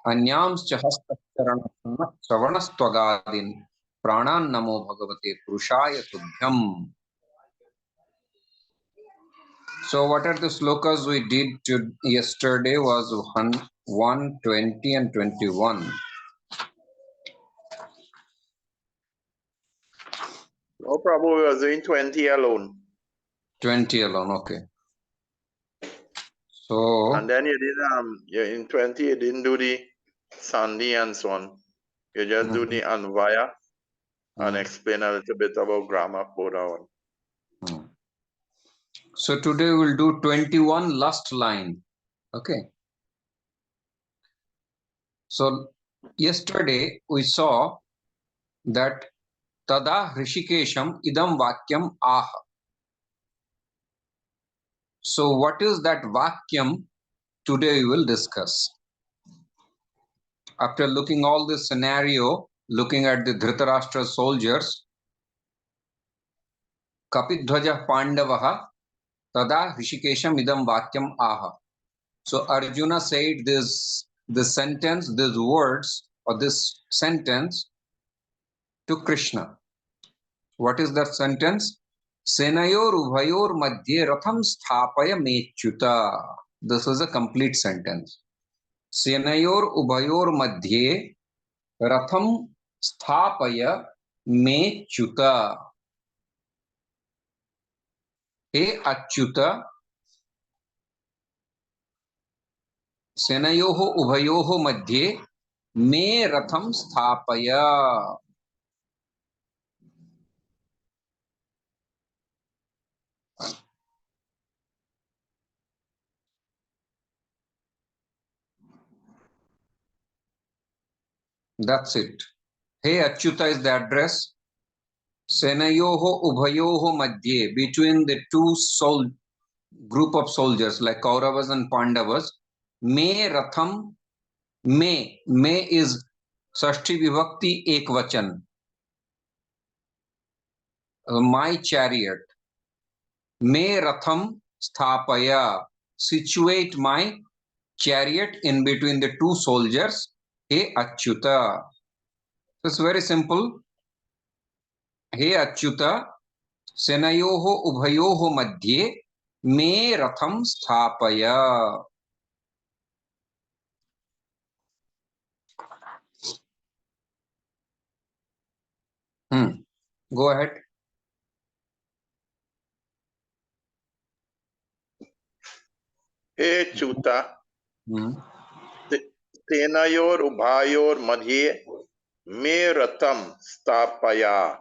अन्यांश्च हस्तचरण श्रवणस्त्वगादीन् प्राणान् नमो भगवते पुरुषाय तुभ्यम्. So what are the slokas we did yesterday was 1, 20 and 21. No problem, we were doing 20 alone. 20 alone, okay. So and then you did in 20 you didn't do the Sandy and so on. You just do the Anvaya and explain a little bit about grammar for that one. So today we'll do 21 last line. Okay. So yesterday we saw that Tada Hrishikesham idam vakyam aha. So what is that vakyam? Today we will discuss. After looking all this scenario, looking at the Dhritarashtra soldiers, Kapidhwaja Pandavaha Tada Hrishikesham idam vakyam aha. So Arjuna said this sentence, these words or this sentence to Krishna. What is that sentence? Senayor ubhayor madhye ratham sthapaya mechyuta. This is a complete sentence. Senayor ubhayor madhye ratham sthapaya mechyuta. He achyuta, senayoho ubhayoho madhye me ratham sthapaya. That's it. Hey Achyuta is the address. Senayoho ubhayoho madhye, between the two group of soldiers like Kauravas and Pandavas. Me ratham, me is Sashti Vibhakti Ekvachan. My chariot. Me ratham sthapaya, situate my chariot in between the two soldiers. Hey Achyuta. It's very simple. Hey Achyuta, senayoho ubhayoho madhye me ratham sthapaya. Go ahead. Hey Chuta, Tenayor Ubhayor Madhye Me Ratam Stapaya.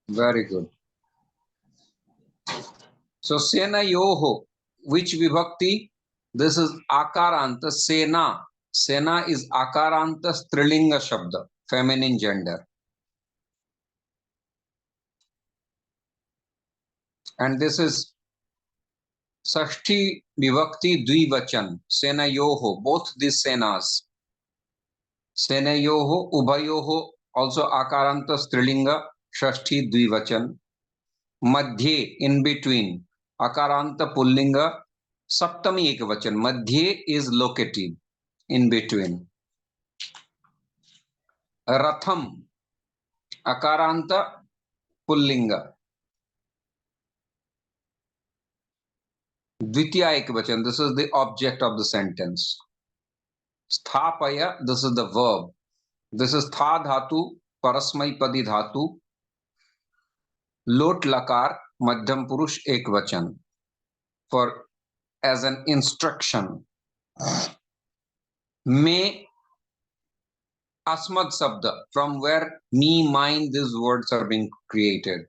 Very good. So Sena Yoho, which vibhakti? This is Akaranta Sena. Sena is Akaranta Strilinga Shabda, feminine gender. And this is Sashti Vibhakti Dvivachan, Sena Yoho, both these Senas. Sena Yoho, Ubhayoho, also Akaranta Strilinga, Shashti Dvivachan. Madhye, in between, Akaranta Pullinga, Saptami Ekvachan. Madhye is locative, in between. Ratham, Akaranta Pullinga. Dvitiya Ekvachan, this is the object of the sentence. Sthapaya, this is the verb. This is Tha Dhatu, Parasmai Padi Dhatu. Lot Lakar, Madhyam Purush Ekvachan. For as an instruction. Me Asmad Sabda, from where me, mine, these words are being created.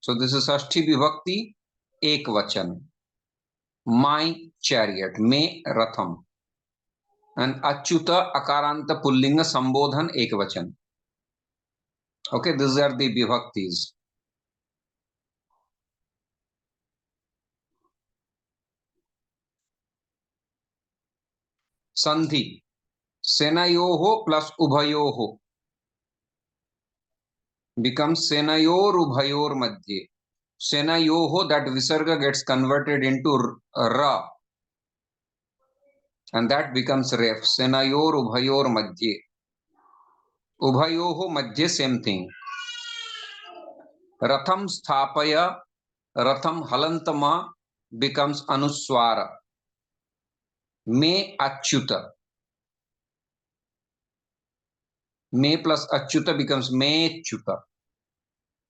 So this is Ashti Vibhakti Ekvachan. My chariot, me ratham. And Achyuta Akaranta Pullinga Sambodhan Ekvachan. Okay, these are the Vibhaktis. Sandhi. Senayoho plus Ubhayoho becomes Senayor Ubhayor Madhye. Senayoho, that visarga gets converted into ra, and that becomes ref. Senayor ubhayor madhye. Ubhayoho madhye, same thing. Ratham sthapaya, ratham halantama becomes anuswara. Me achyuta. Me plus achyuta becomes me chuta.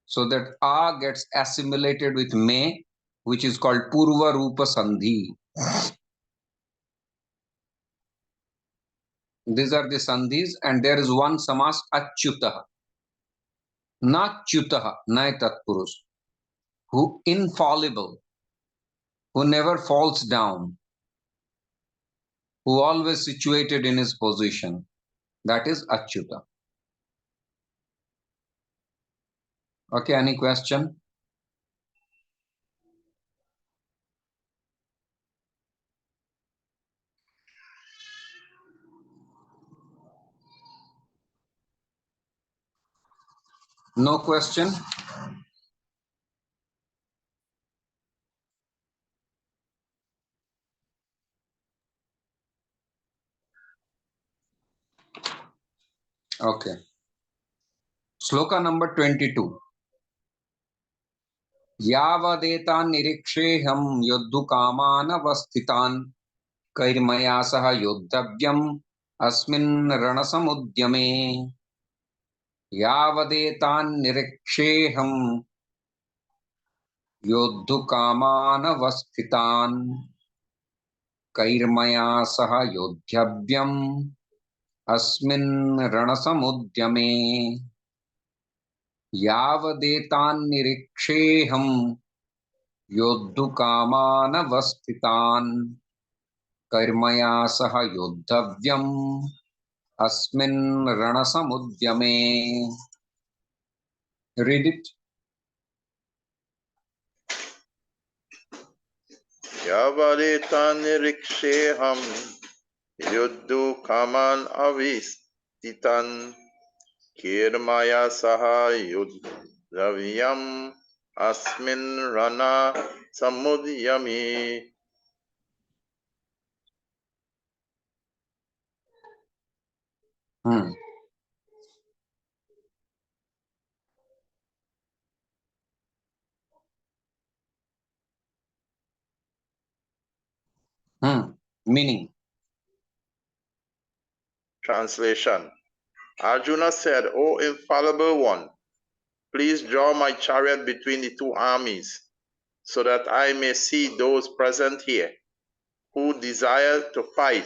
So that a gets assimilated with me, which is called purva rupa sandhi. These are the sandhis, and there is one samas achyutah, not chutah, nai tatpurush, who infallible, who never falls down, who always situated in his position. That is achyuta. Okay, any question? No question? Okay. Sloka number 22. Yavadetan niriksheham yodhukaman avasthitan kairmaya saha yodhavyam asmin ranasamudyame. Yavadetan niriksheham yodhukaman avasthitan kairmaya saha yodhavyam asmin ranasamudyame. Yavadetan niriksheham yodhukaman avasthitan कर्मया सह योद्धव्यम अस्मिन् रणसमुद्यमे. Read it. Yavadetan niriksheham yuddu kaman avistitan kirmaya saha yudhavyam asmin rana samudyami. Meaning. Translation. Arjuna said, O infallible one, please draw my chariot between the two armies, so that I may see those present here who desire to fight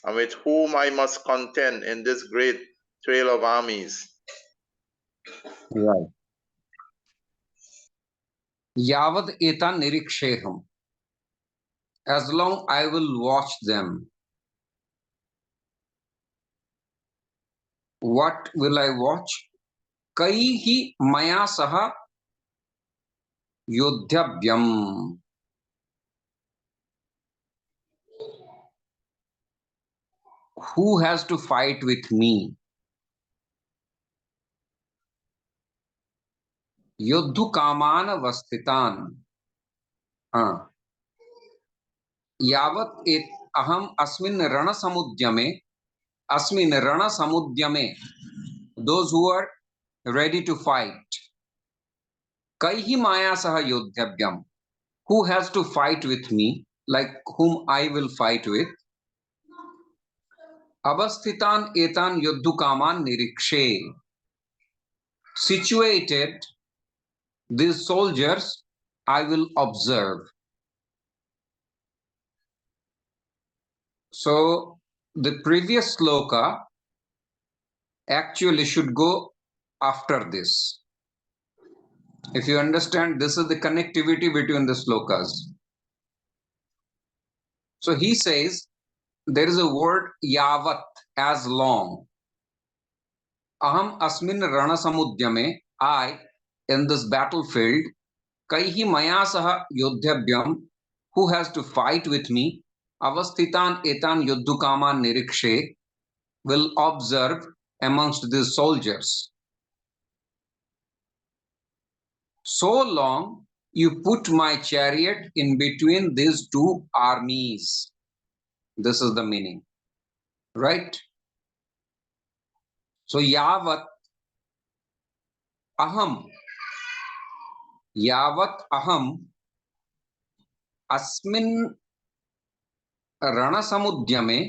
and with whom I must contend in this great trail of armies. Right. Yavad etan niriksheham. As long I will watch them. What will I watch? Kaihi maya saha yodhavyam. Who has to fight with me? Yodhu kamana vastitan. Yavat et aham asmin rana samudyame. Asmin rana samudyame. Those who are ready to fight. Kaihi maya saha yodhavyam. Who has to fight with me? Like whom I will fight with. Avasthitan etan yodhukaman nirikshe. Situated, these soldiers I will observe. So the previous sloka actually should go after this. If you understand, this is the connectivity between the slokas. So he says there is a word yavat, as long. Aham asmin rana samudyame, I in this battlefield, kaihi maya saha yodhavyam, who has to fight with me, avasthitan etan yodhukaman nirikshe, will observe amongst these soldiers. So long you put my chariot in between these two armies. This is the meaning, right? So yavat aham अस्मिन् रणसमुद्यमे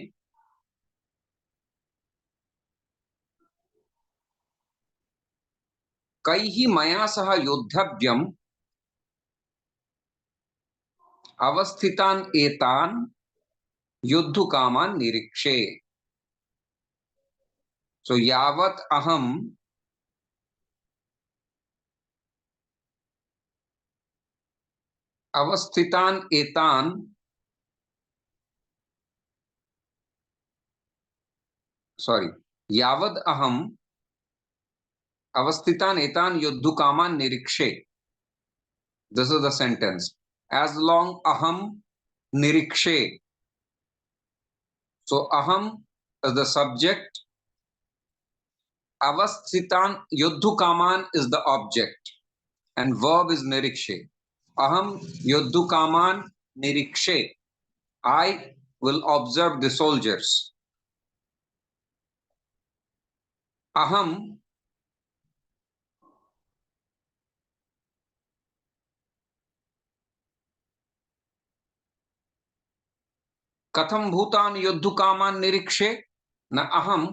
कैः मया सह योद्धव्यम् अवस्थितान् एतान् युद्धकामान् निरीक्षे. So yavat aham अवस्थितान् एतान् यावद् अहम् अवस्थितान् एतान् युद्धकामान् निरीक्षे. This is the sentence. As long aham nirikshe. So aham is the subject. Avasthitan yuddhukaman is the object. And verb is nirikshe. Aham yuddhukaman nirikshe. I will observe the soldiers. Aham कथम भूतान युद्धकामान निरीक्षे न अहम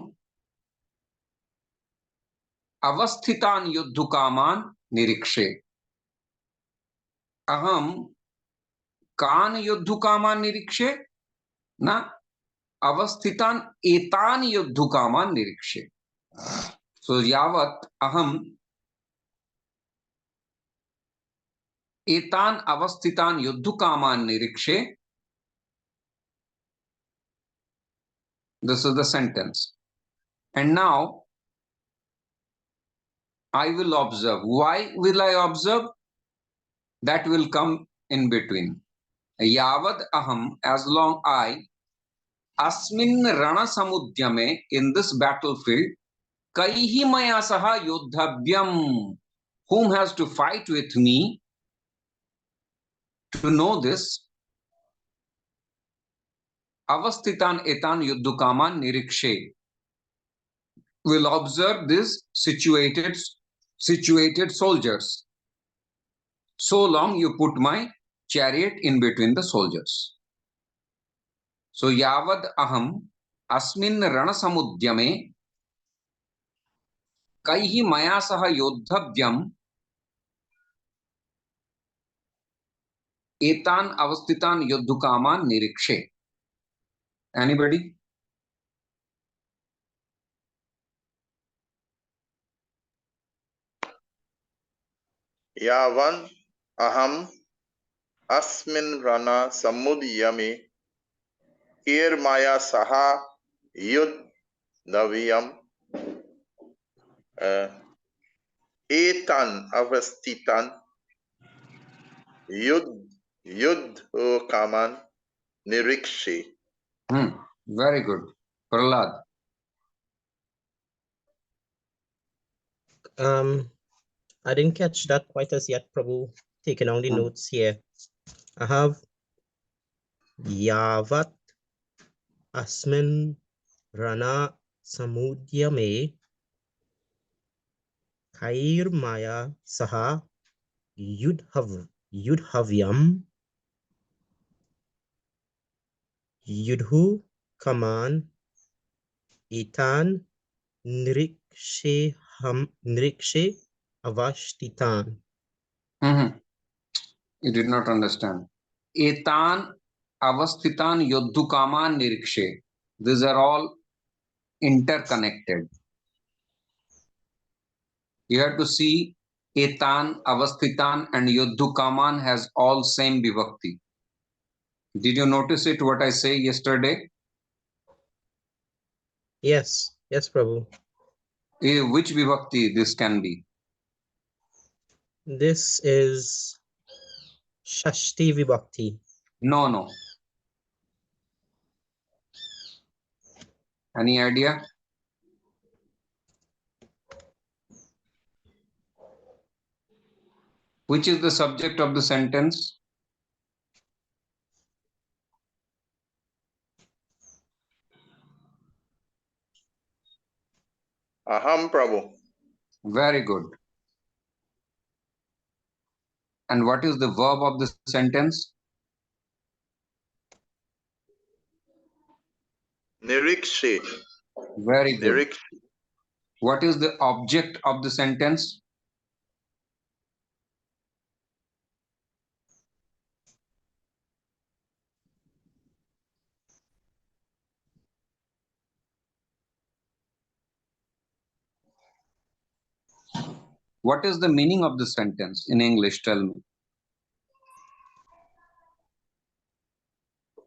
अवस्थितान युद्धकामान निरीक्षे. अहम कान युद्धकामान निरीक्षे न अवस्थितान एतान युद्धकामान निरीक्षे. So यावत् अहम एतान अवस्थितान युद्धकामान निरीक्षे. This is the sentence. And now I will observe. Why will I observe? That will come in between. Yavad aham, as long I, asmin rana samudyame, in this battlefield, kaihi maya saha yodhavyam, whom has to fight with me. To know this, avasthitan etan yuddhukaman nirikshe, will observe these situated soldiers. So long you put my chariot in between the soldiers. So yavad aham asmin rana samudyame kaihi maya saha yodhavyam etan avasthitan yuddhukaman nirikshe. Anybody? Yavan aham asmin rana samudyame kir maya saha yud naviyam etan avastitan yud kaman nirikshe. Very good. Prahlad. I didn't catch that quite as yet, Prabhu. Taking on the notes here. I have Yavat Asmin Rana Samudyame Kair Maya Saha Yudhavyam Yudhu Kaman Itan Nirikshe Avashtitan. You did not understand. Etan avasthitan yuddhukaman nirikshe. These are all interconnected. You have to see etan, avasthitan and yuddhukaman has all same vibhakti. Did you notice it what I say yesterday? Yes, Prabhu. Which vibhakti this can be? This is Shashti Vibhakti. No. Any idea? Which is the subject of the sentence? Aham, Prabhu. Very good. And what is the verb of the sentence? Nirikshe. Very good. Nirikshe. What is the object of the sentence? What is the meaning of the sentence in English? Tell me.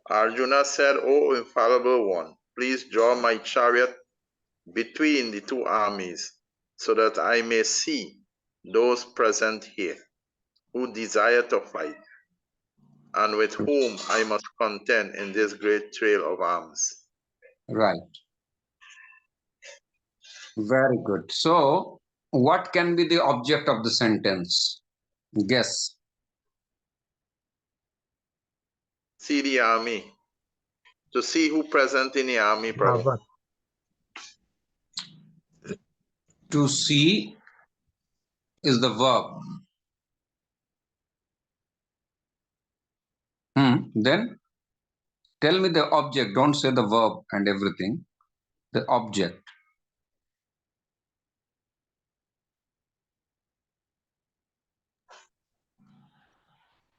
Arjuna said, O infallible one, please draw my chariot between the two armies, so that I may see those present here who desire to fight, and with whom I must contend in this great trail of arms. Right. Very good. So, what can be the object of the sentence? Guess. See the army, to see who present in the army, Prabhu. Bhava. To see is the verb. Then tell me the object. Don't say the verb and everything. The object.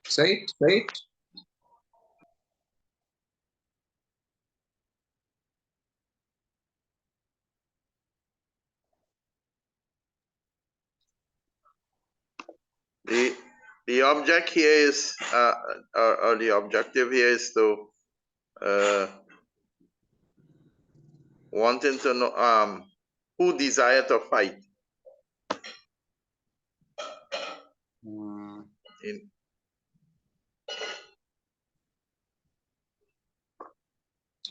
Say it. Say it. The object here is, or the objective here is to wanting to know who desire to fight.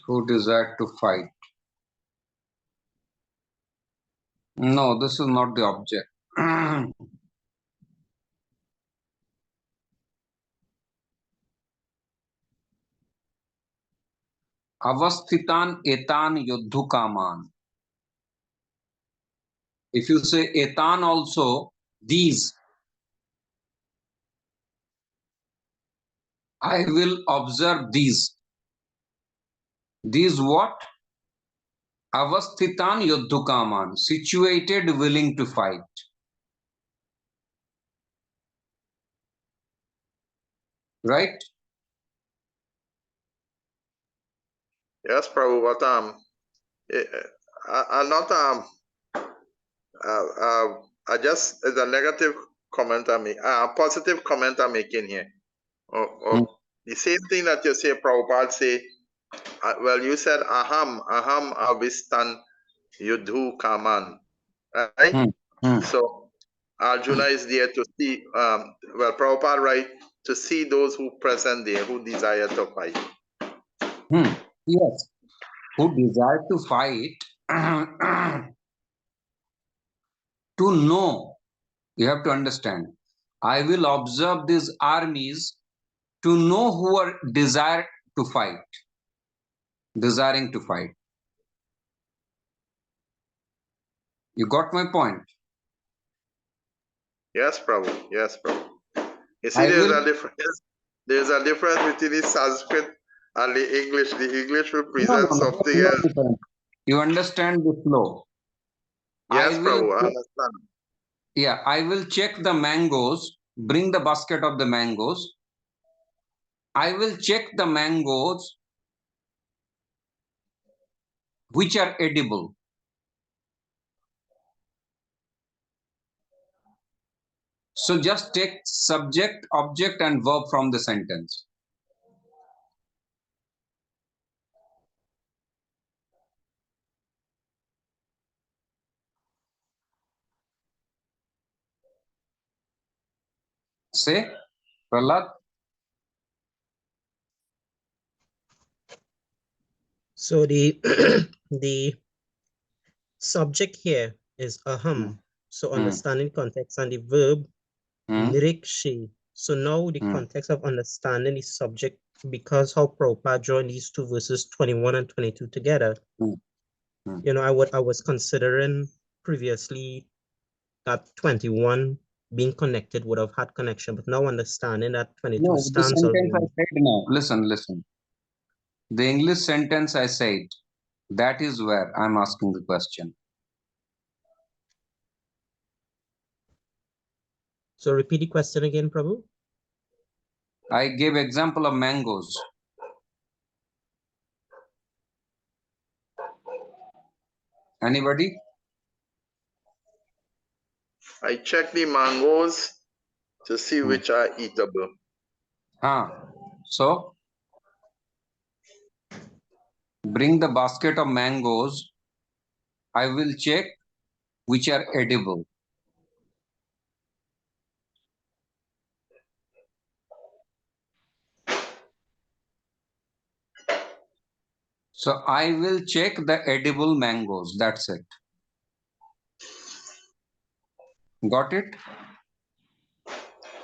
Who desire to fight? No, this is not the object. Avasthitan etan yuddhukaman. If you say etan also, these, I will observe these. These what? Avasthitan yuddhukaman, situated, willing to fight. Right? Yes, Prabhu, but I'm not I just, it's a negative comment I make, a positive comment I'm making here. The same thing that you say, Prabhupada say, well, you said aham avistan yudhu kaman, right? So Arjuna is there to see, well, Prabhupada, right, to see those who present there, who desire to fight. Yes, who desire to fight, to know, you have to understand. I will observe these armies to know who are desire to fight, desiring to fight. You got my point? Yes, Prabhu. Yes, Prabhu. You see, there's a difference. There's a difference between the Sanskrit and the English. The English will present something else. You understand the flow. Yes, Prabhu, I understand. Yeah, I will check the mangoes, bring the basket of the mangoes. I will check the mangoes which are edible. So just take subject, object, and verb from the sentence. Say, Prahlad. So the the subject here is aham. So understanding context, and the verb Nirikshe. So now the context of understanding the subject, because how Prabhupada joined these two verses 21 and 22 together. You know, I was considering previously that 21 being connected would have had connection, but now understanding that 22 No, the stands sentence I alone. said now. Listen. The English sentence I said, that is where I'm asking the question. So repeat the question again, Prabhu. I gave example of mangoes. Anybody? I check the mangoes to see which are eatable. So, bring the basket of mangoes. I will check which are edible. So I will check the edible mangoes. That's it. Got it?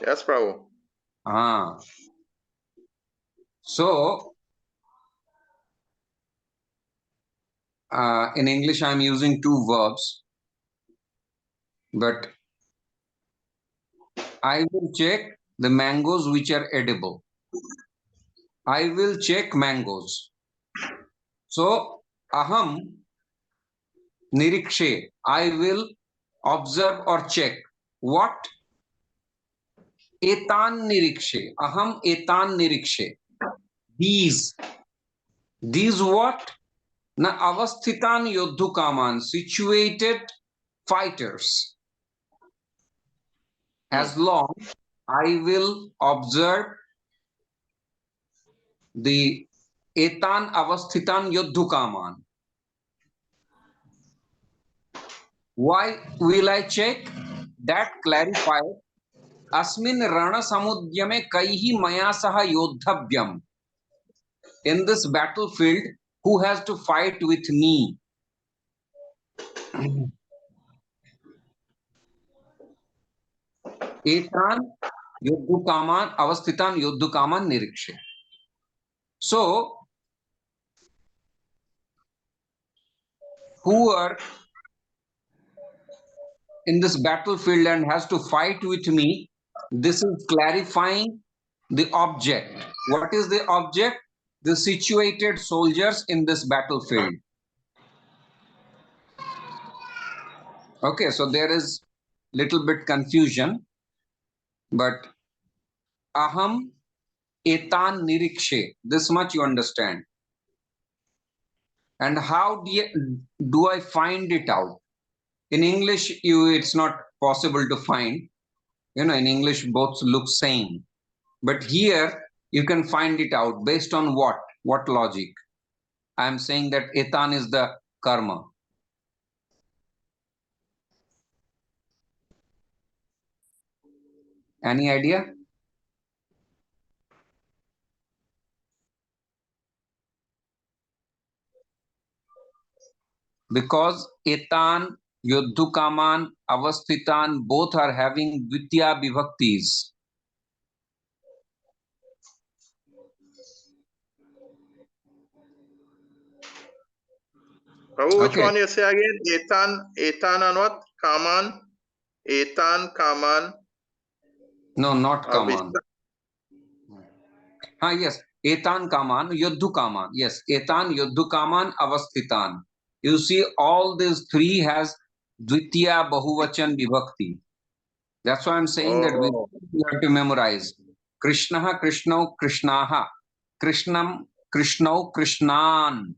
Yes, Prabhu. So, in English, I'm using two verbs, but I will check the mangoes which are edible. I will check mangoes. So, aham nirikshe. I will observe or check. What? Etan nirikshe. Aham etan nirikshe. These what? Na avasthitan yodhukaman, situated fighters. As long I will observe the etan avasthitan yodhukaman. Why will I check? That clarifies. Asmin rana samudyame kaihi maya saha yodhavyam. In this battlefield, who has to fight with me? Etan yodhukaman avasthitan yodhukaman nirikshe. So, who are in this battlefield and has to fight with me, this is clarifying the object. What is the object? The situated soldiers in this battlefield. Okay, so there is little bit confusion, but aham etan nirikshe, this much you understand. And how do I find it out? In English, it's not possible to find. You know, in English, both look same. But here, you can find it out based on what? What logic? I am saying that etan is the karma. Any idea? Because etan, yodhukaman, avasthitan, both are having dvitiya vibhaktis. Prabhu, which one you say again? Etan and what? Kaman? Etan, Kaman. No, not kaman. Yes. Etan kaman, yodhu kaman. Yes. Etan, yodhu kaman, avasthitan. You see, all these three has dvitiya bahuvachan vibhakti. That's why I'm saying that we have to memorize. Krishnaha, Krishnau, Krishnaha. Krishnam, Krishnau, Krishnan.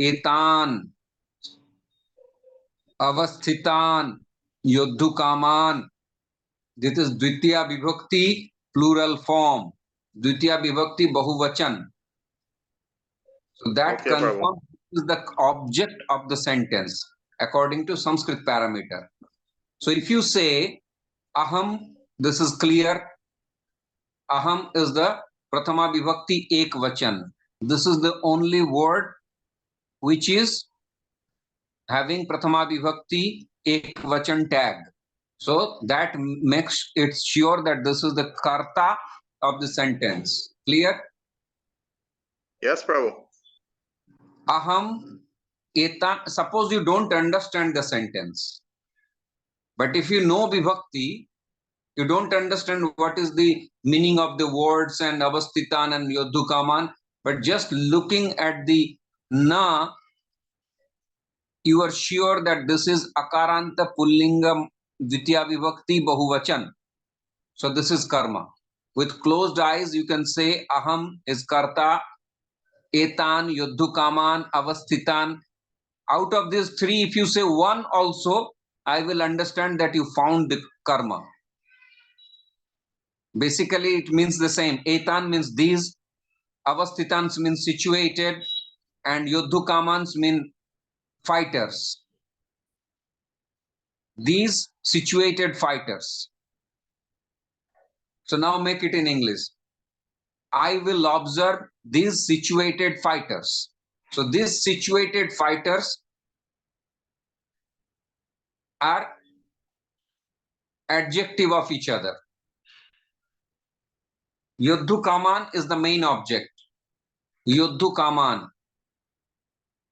Etan. Avasthitan. Yodhu kaman. This is dvitiya vibhakti, plural form. Dvitiya vibhakti bahuvachan. So that confirms is the object of the sentence according to Sanskrit parameter. So if you say aham, this is clear. Aham is the prathama vibhakti ek vachan. This is the only word which is having prathama vibhakti ek vachan tag. So that makes it sure that this is the karta of the sentence. Clear? Yes, Prabhu. Aham etan. Suppose you don't understand the sentence, but if you know vibhakti, you don't understand what is the meaning of the words and avasthitan and yodhukaman, but just looking at the na, you are sure that this is akaranta pullingam ditya vibhakti bahuvachan. So this is karma. With closed eyes, you can say aham is karta, etan, yodhukaman, avasthitan. Out of these three, if you say one also, I will understand that you found the karma. Basically, it means the same. Etan means these, avasthitans means situated, and yodhukamans mean fighters. These situated fighters. So now make it in English. I will observe these situated fighters. So these situated fighters are adjective of each other. Yodhukaman is the main object. Yodhukaman,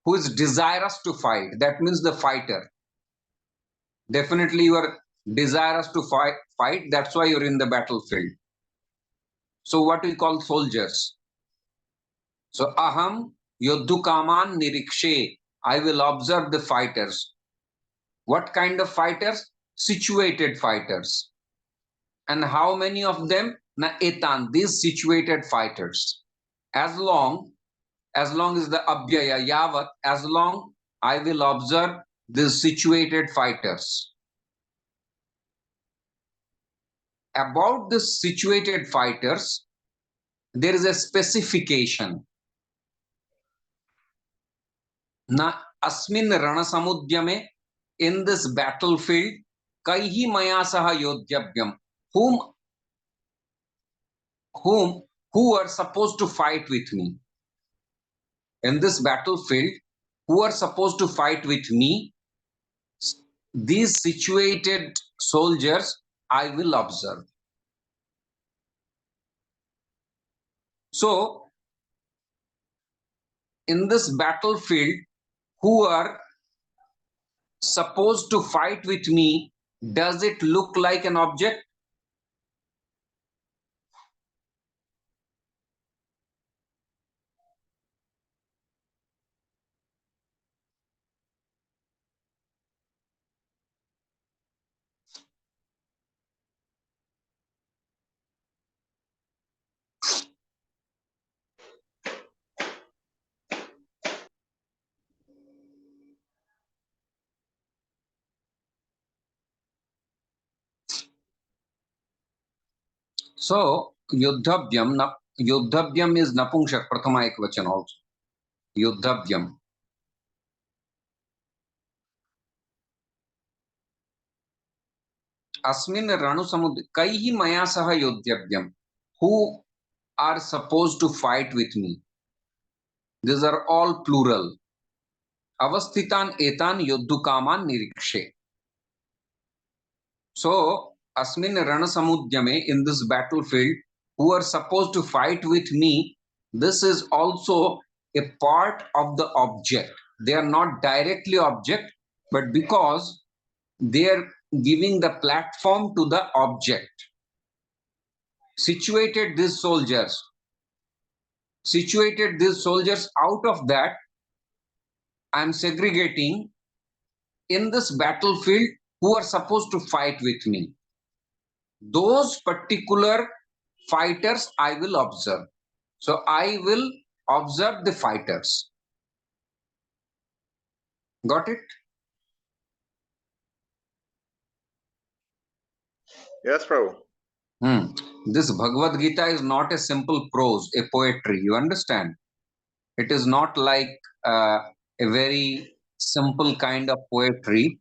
who is desirous to fight. That means the fighter. Definitely you are desirous to fight. That's why you're in the battlefield. So what we call soldiers. So aham yodhukaman nirikshe. I will observe the fighters. What kind of fighters? Situated fighters. And how many of them? Na etan, these situated fighters. As long as the abhyaya yavat, as long I will observe these situated fighters. About the situated fighters, there is a specification. Na asmin ranasamudyame, in this battlefield, kaihi maya saha yodhyabhyam, who are supposed to fight with me. In this battlefield, who are supposed to fight with me, these situated soldiers I will observe. So, in this battlefield, who are supposed to fight with me, does it look like an object? So, Yudhabhyam is Napumsak Prathama Ekvachan also. Yudhabhyam. Asmin Ranu Samud Kaihi Maya Saha Yudhabhyam. Who are supposed to fight with me? These are all plural. Avasthitan etan yodhukaman nirikshe. So, asmin ranasamudyame, in this battlefield, who are supposed to fight with me, this is also a part of the object. They are not directly object, but because they are giving the platform to the object. Situated these soldiers out of that, I am segregating in this battlefield who are supposed to fight with me. Those particular fighters I will observe. So I will observe the fighters. Got it? Yes, Prabhu. This Bhagavad Gita is not a simple prose, a poetry. You understand? It is not like a very simple kind of poetry.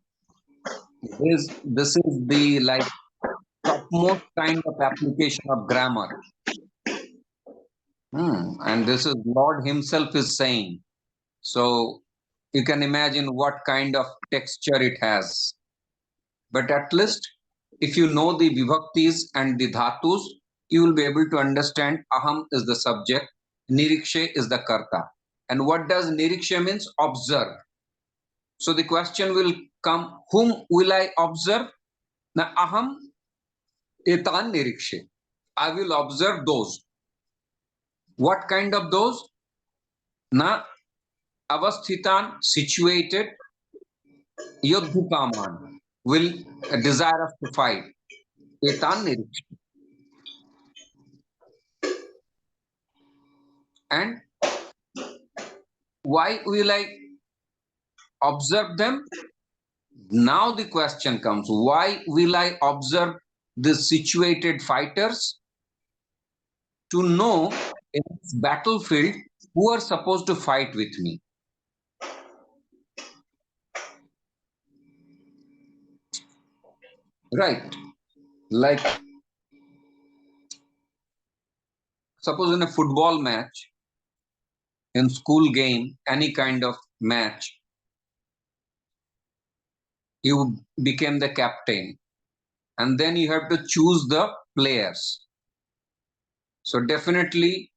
This is the like topmost kind of application of grammar. And this is Lord Himself is saying. So you can imagine what kind of texture it has. But at least if you know the vibhaktis and the dhatus, you will be able to understand aham is the subject, nirikshe is the karta. And what does nirikshe means? Observe. So the question will come, whom will I observe? Now aham etan nirikshe. I will observe those. What kind of those? Na avasthitan, situated, yodhukaman, will desire us to fight. Etan nirikshe. And why will I observe them? Now the question comes, why will I observe the situated fighters? To know in this battlefield who are supposed to fight with me. Right. Like, suppose in a football match, in school game, any kind of match, you became the captain, and then you have to choose the players. So definitely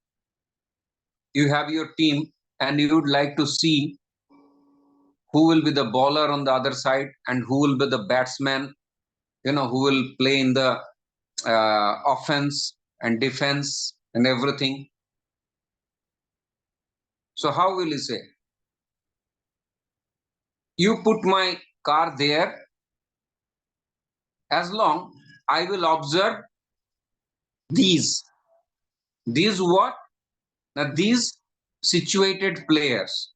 you have your team and you would like to see who will be the bowler on the other side and who will be the batsman, who will play in the offense and defense and everything. So how will you say? You put my car there, as long I will observe these. These what? Now these situated players.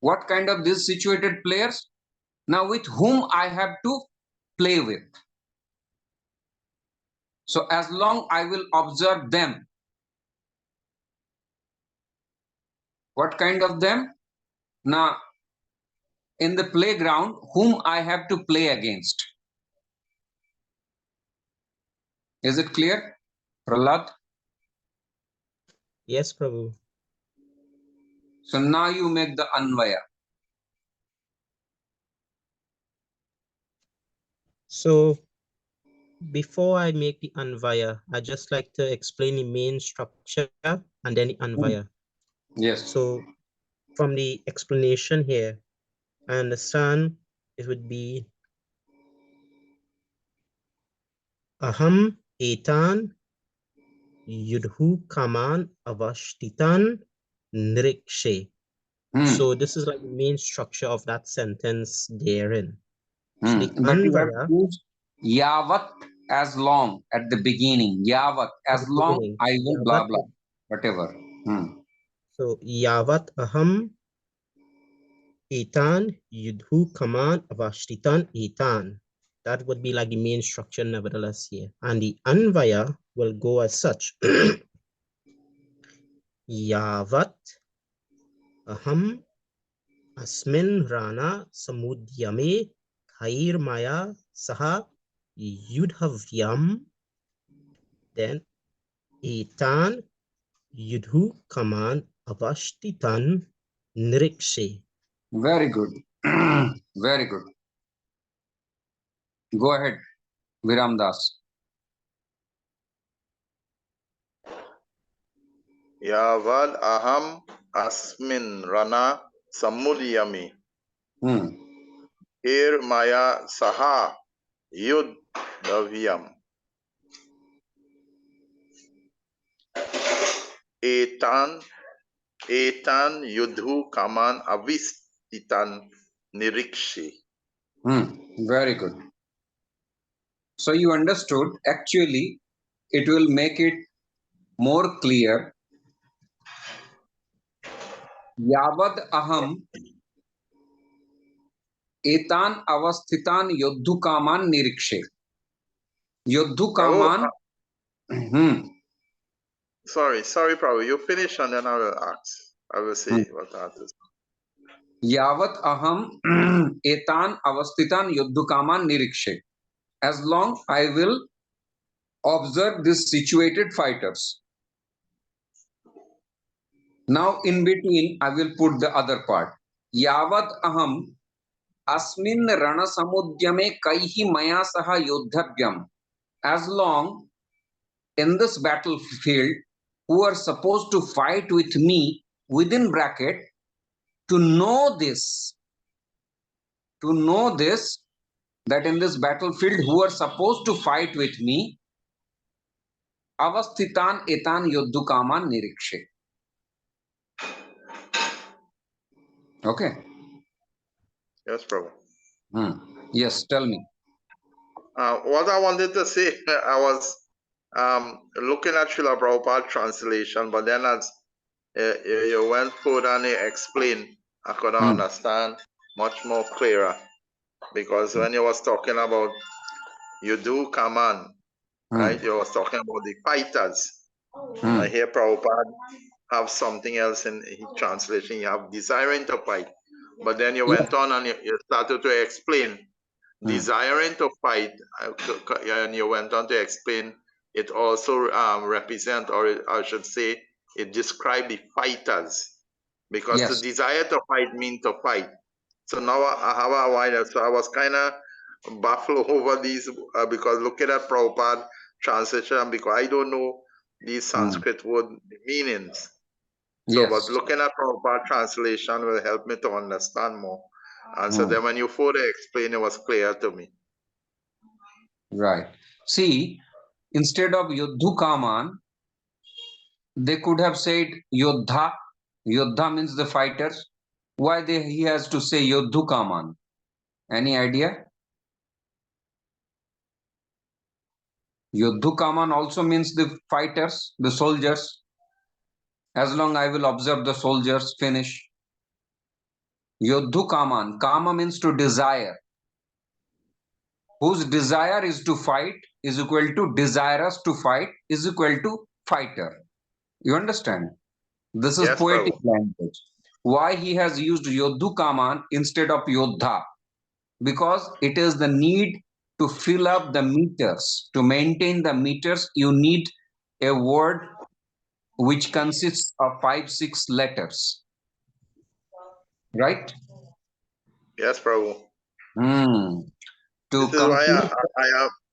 What kind of these situated players? Now with whom I have to play with. So as long I will observe them. What kind of them? Now in the playground, whom I have to play against. Is it clear, Prahlad? Yes, Prabhu. So now you make the Anvaya. So before I make the Anvaya, I just like to explain the main structure and then the Anvaya. Yes. So from the explanation here, I understand it would be Aham etan yudhu kaman avashtitan nrikshe. So this is like the main structure of that sentence therein. So the But you have Anvaya, used yavat as long at the beginning. Yavat as long beginning. I will Yavat, blah blah whatever. So yavat aham etan yudhu kaman avashtitan etan. That would be like the main structure nevertheless here. And the Anvaya will go as such. Yavat aham asmin rana samudyame kair maya saha yudhavyam, then etan yudhu kaman avashtitan nrikshe. Very good. Very good. Go ahead, Viram Das. Yavad aham asmin rana samudyami. Here maya saha yud davyam. Etan yudhu kaman avistitan nirikshe. Very good. So you understood. Actually, it will make it more clear. Yavad aham etan avasthitan yodhukaman nirikshe. Yodhukaman. Sorry, Prabhu. You finish and then I will ask. I will say what that is. Yavat aham etan avasthitan yodhukaman nirikshe. As long I will observe these situated fighters. Now in between I will put the other part. Yavat aham Asmin rana samudyame kaihi maya saha yodhavyam. As long in this battlefield, who are supposed to fight with me, within bracket, to know this, that in this battlefield, who are supposed to fight with me, avasthitan etan yodhukaman nirikshe. Okay. Yes, Prabhu. Yes, tell me. What I wanted to say, I was looking at Srila Prabhupada translation, but then as you went further and you explained, I could understand much more clearer. Because when you was talking about you do command, right? You was talking about the fighters. I hear Prabhupada have something else in his translation. You have desiring to fight. But then you went on and you started to explain desiring to fight, and you went on to explain it also represent, or I should say, it described the fighters. Because to desire to fight means to fight. So now I have a while, so I was kind of baffled over these because looking at Prabhupada translation, because I don't know these Sanskrit word meanings. So, but looking at Prabhupada translation will help me to understand more. And so then when you further explain, it was clear to me. Right. See, instead of Yodhukaman, they could have said Yodha. Yodha means the fighters. Why he has to say Yodhukaman? Any idea? Yodhukaman also means the fighters, the soldiers. As long I will observe the soldiers, finish. Yodhukaman. Kama means to desire. Whose desire is to fight is equal to desirous to fight is equal to fighter. You understand? This is poetic language. Why he has used Yodhukaman instead of Yodha? Because it is the need to fill up the meters. To maintain the meters, you need a word which consists of 5-6 letters. Right? Yes, Prabhu. To this is why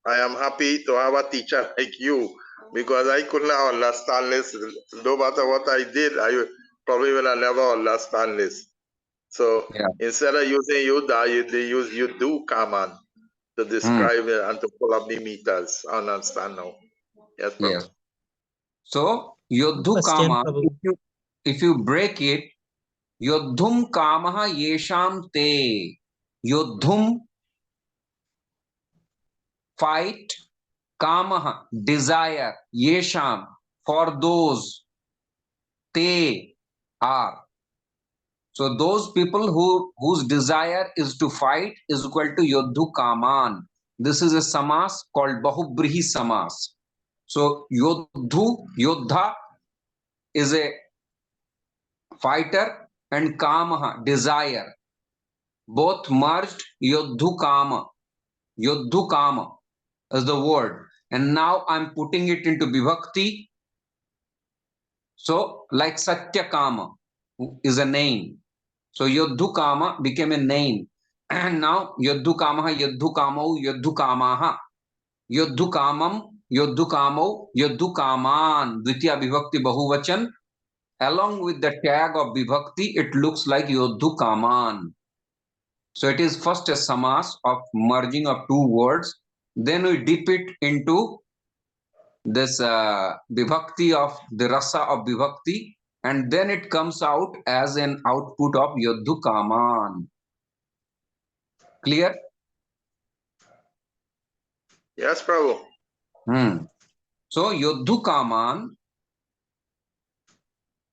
I am happy to have a teacher like you, because I couldn't understand this. No matter what I did, I probably will never understand this. So instead of using Yuda, they use you do command to describe it and to pull up the meters. I understand now. Yes, Prabhu. Yes. So Yodhu Kama, if you break it, Yodhum Kamaha Yesham Te. Yodhum, fight, Kamaha, desire, Yesham, for those, Te are. So those people whose desire is to fight is equal to Yodhu Kaman. This is a samas called Bahubrihi samas. So Yodhu, Yodha is a fighter and Kamaha, desire. Both merged, Yodhu Kama. Yodhu Kama is the word. And now I'm putting it into Vibhakti. So like Satya Kama is a name. So Yodhu Kama became a name. And now Yodhu Kamaha, Yodhu Kamau, Yodhu Kamaha. Yodhu Kamam, Yodhu Kamau, Yodhu Kaman. Dvitiya Vibhakti Bahuvachan. Along with the tag of Vibhakti, it looks like Yodhu Kaman. So it is first a samas of merging of two words. Then we dip it into this Vibhakti of the rasa of Vibhakti. And then it comes out as an output of Yodhu Kaman. Clear? Yes, Prabhu. So Yodhu Kaman.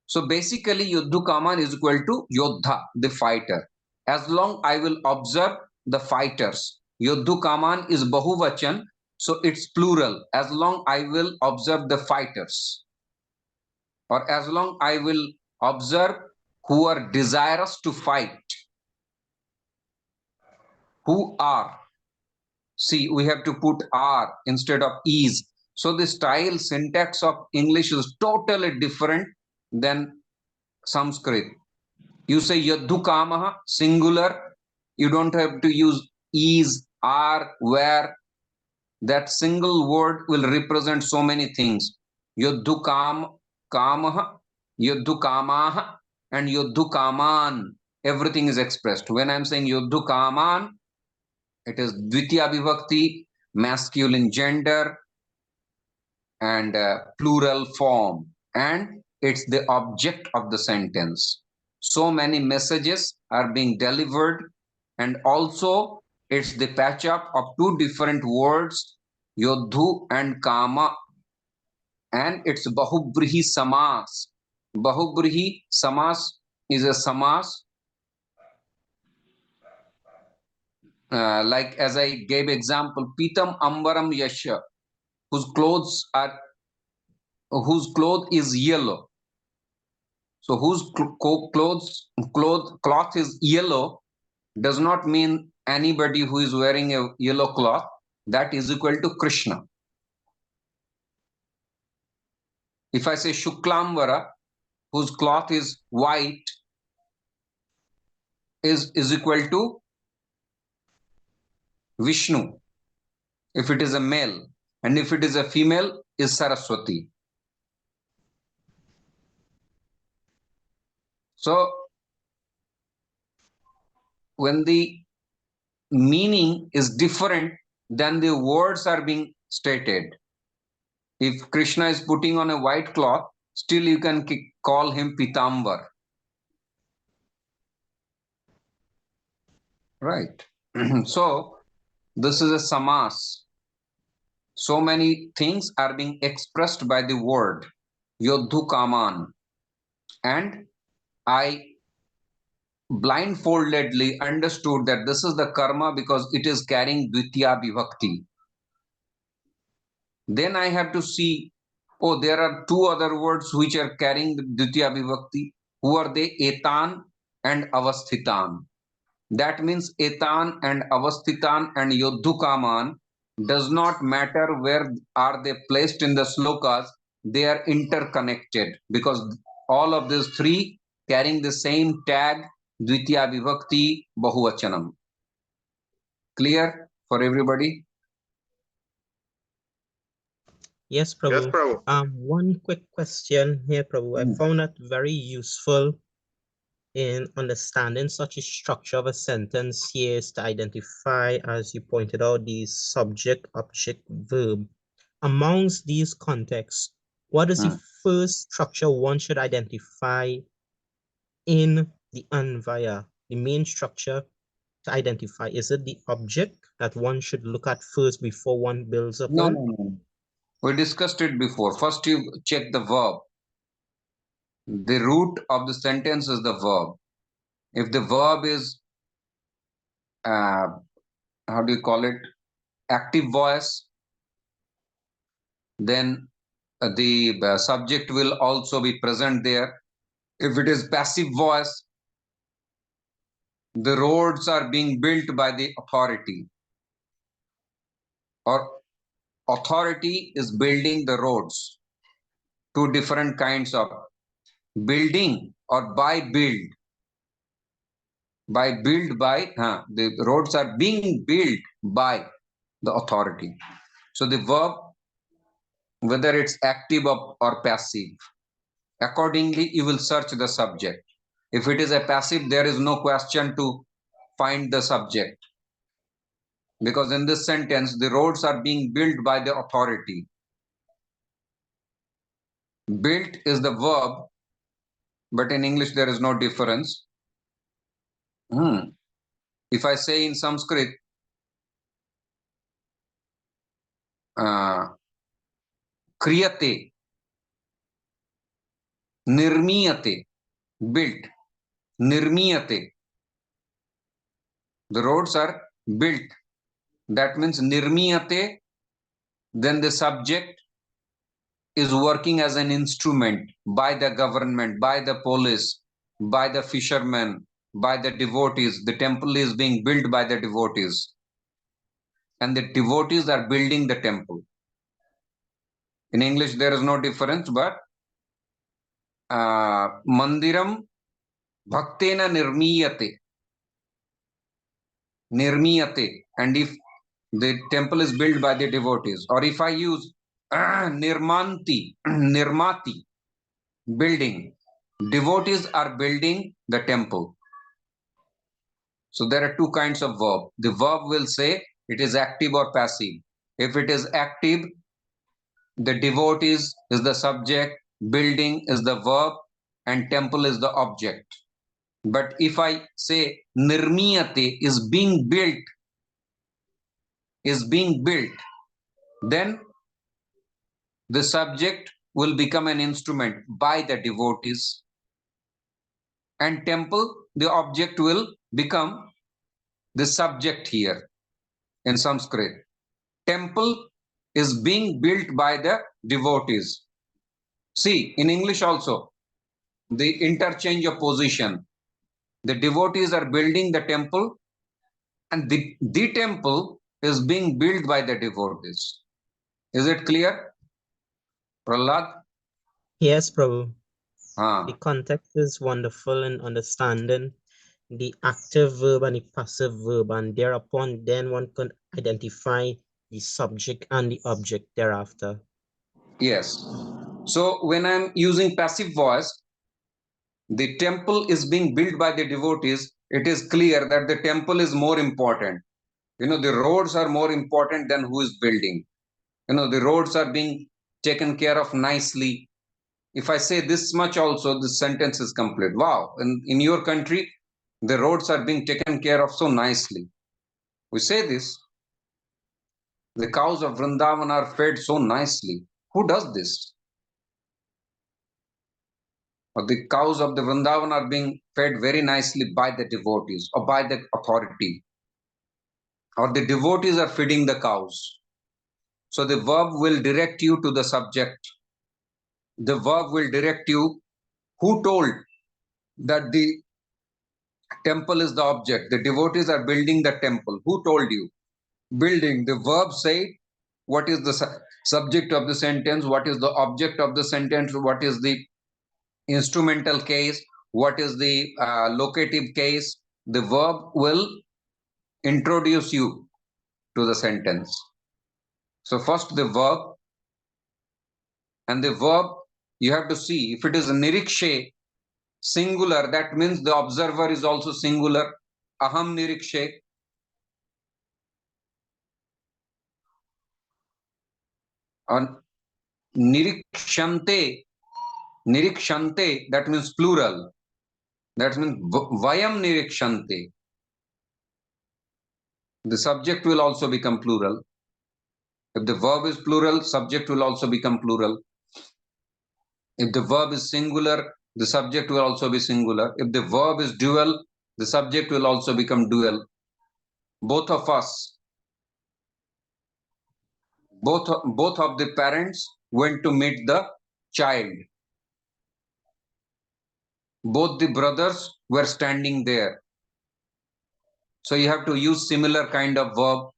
So basically Yodhu Kaman is equal to Yodha, the fighter. As long I will observe the fighters. Yodhu Kaman is Bahuvachan, so it's plural. As long I will observe the fighters. Or as long I will observe who are desirous to fight. Who are. See, we have to put are instead of is. So the style syntax of English is totally different than Sanskrit. You say Yadhu Kamaha, singular, You don't have to use is, are, where. That single word will represent so many things. Yodhu kamah, yodhu kamah, and yodhu kaman. Everything is expressed. When I'm saying yodhu kaman, it is dvitiya vibhakti, masculine gender, and plural form. And it's the object of the sentence. So many messages are being delivered, and also it's the patch up of two different words, yodhu and kama, and it's bahubrihi samas. Bahubrihi samas is a samas, like as I gave example, pitam ambaram yasha, whose clothes is yellow. So whose cloth is yellow does not mean anybody who is wearing a yellow cloth. That is equal to Krishna. If I say Shuklamvara, whose cloth is white, is equal to Vishnu, if it is a male, and if it is a female, is Saraswati. So when the meaning is different, then the words are being stated. If Krishna is putting on a white cloth, still you can call him Pitambar. Right. So this is a samas. So many things are being expressed by the word Yodhu Kaman. And I blindfoldedly understood that this is the karma because it is carrying Dvitiya Vibhakti. Then I have to see, oh, there are two other words which are carrying the Dvitiya Vibhakti. Who are they? Etan and Avasthitan. That means Etan and Avasthitan and Yodhu Kaman does not matter where are they placed in the slokas, they are interconnected because all of these three carrying the same tag, Dvitiya Vibhakti Bahuvachanam. Clear for everybody? Yes, Prabhu. Yes, Prabhu. One quick question here, Prabhu. I found that very useful in understanding such a structure of a sentence here is to identify, as you pointed out, the subject, object, verb. Amongst these contexts, what is the first structure one should identify in the Anvaya, the main structure to identify? Is it the object that one should look at first before one builds upon? No. We discussed it before. First, you check the verb. The root of the sentence is the verb. If the verb is, how do you call it, active voice, then the subject will also be present there. If it is passive voice, the roads are being built by the authority, or authority is building the roads. Two different kinds of building or by build. By build by, the roads are being built by the authority. So the verb, whether it's active or passive, accordingly you will search the subject. If it is a passive, there is no question to find the subject, because in this sentence the roads are being built by the authority. Built is the verb, but in English there is no difference. If I say in Sanskrit, kriyate, nirmiyate, built, nirmiyate, the roads are built. That means nirmiyate, then the subject is working as an instrument by the government, by the police, by the fishermen, by the devotees. The temple is being built by the devotees, and the devotees are building the temple. In English there is no difference, but mandiram bhaktena nirmiyate. nirmiyate, and if the temple is built by the devotees, or if I use nirmanti, nirmati, building, devotees are building the temple. So there are two kinds of verb. The verb will say it is active or passive. If it is active, the devotees is the subject, building is the verb, and temple is the object. But if I say nirmiyate is being built, then the subject will become an instrument by the devotees, and temple, the object, will become the subject here in Sanskrit. Temple is being built by the devotees. See, in English also, the interchange of position. The devotees are building the temple, and the temple is being built by the devotees. Is it clear, Prahlad? Yes, Prabhu. The context is wonderful in understanding the active verb and the passive verb, and thereupon then one can identify the subject and the object thereafter. Yes. So when I'm using passive voice, the temple is being built by the devotees, it is clear that the temple is more important. The roads are more important than who is building. The roads are being taken care of nicely. If I say this much also, this sentence is complete. Wow. In your country, the roads are being taken care of so nicely. We say this. The cows of Vrindavan are fed so nicely. Who does this? Or the cows of the Vrindavan are being fed very nicely by the devotees or by the authority. Or the devotees are feeding the cows. So the verb will direct you to the subject. The verb will direct you who told that the temple is the object. The devotees are building the temple. Who told you? Building. The verb said what is the subject of the sentence, what is the object of the sentence, what is the instrumental case, what is the locative case. The verb will introduce you to the sentence. So first the verb, and the verb you have to see if it is nirikshe, singular, that means the observer is also singular. Aham nirikshe. On nirikshante, that means plural. That means vayam nirikshante. The subject will also become plural. If the verb is plural, subject will also become plural. If the verb is singular, the subject will also be singular. If the verb is dual, the subject will also become dual. Both of us, both of the parents went to meet the child. Both the brothers were standing there. So you have to use similar kind of verb.